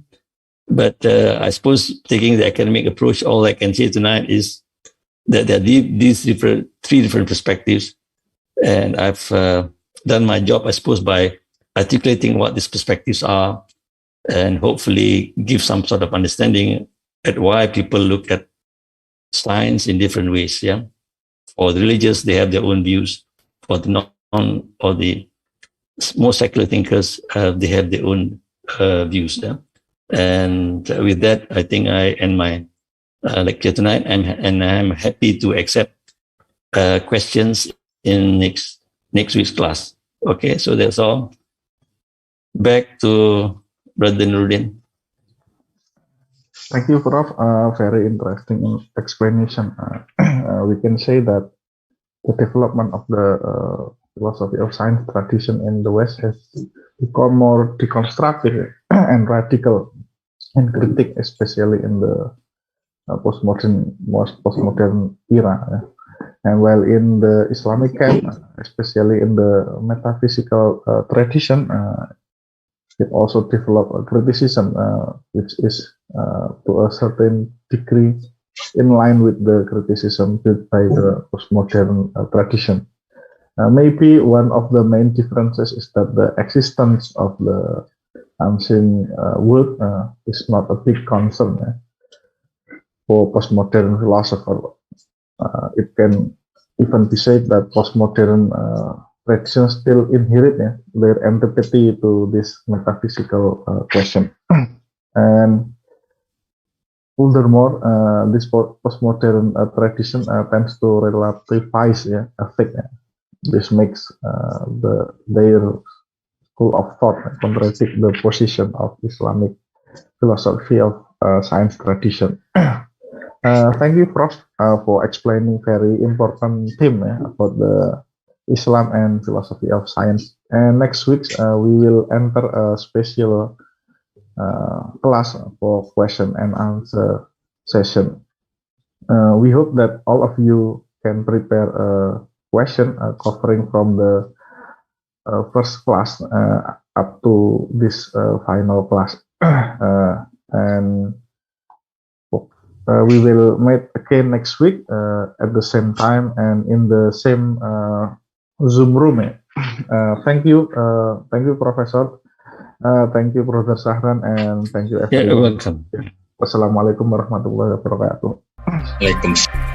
But I suppose taking the academic approach, all I can say tonight is that there are these three different perspectives. And I've done my job, I suppose, by articulating what these perspectives are and hopefully give some sort of understanding at why people look at science in different ways. Yeah. For the religious, they have their own views. For the or the more secular thinkers, they have their own views. Yeah. And with that, I think I end my lecture tonight, and I'm happy to accept questions in next week's class. Okay, so that's all. Back to Brother Nuruddin. Thank you, Prof. Very interesting explanation. We can say that the development of the philosophy of science tradition in the West has become more deconstructive and radical and critic, especially in the postmodern era. And while in the Islamic camp, especially in the metaphysical tradition, it also developed a criticism, which is to a certain degree in line with the criticism built by the postmodern tradition. Maybe one of the main differences is that the existence of the unseen world is not a big concern for postmodern philosopher. It can even be said that postmodern traditions still inherit their antipathy to this metaphysical question. And furthermore, this postmodern tradition tends to relativize ethics. This makes their school of thought contradict the position of Islamic philosophy of science tradition. Thank you, Prof, for explaining very important theme about the Islam and philosophy of science. And next week we will enter a special class for question and answer session. We hope that all of you can prepare a question covering from the first class up to this final class. And we will meet again next week at the same time and in the same Zoom room. Thank you, Professor. Thank you, Brother Sahran, and thank you, everyone. Yeah, welcome. Wassalamualaikum warahmatullahi wabarakatuh. Waalaikumsalam.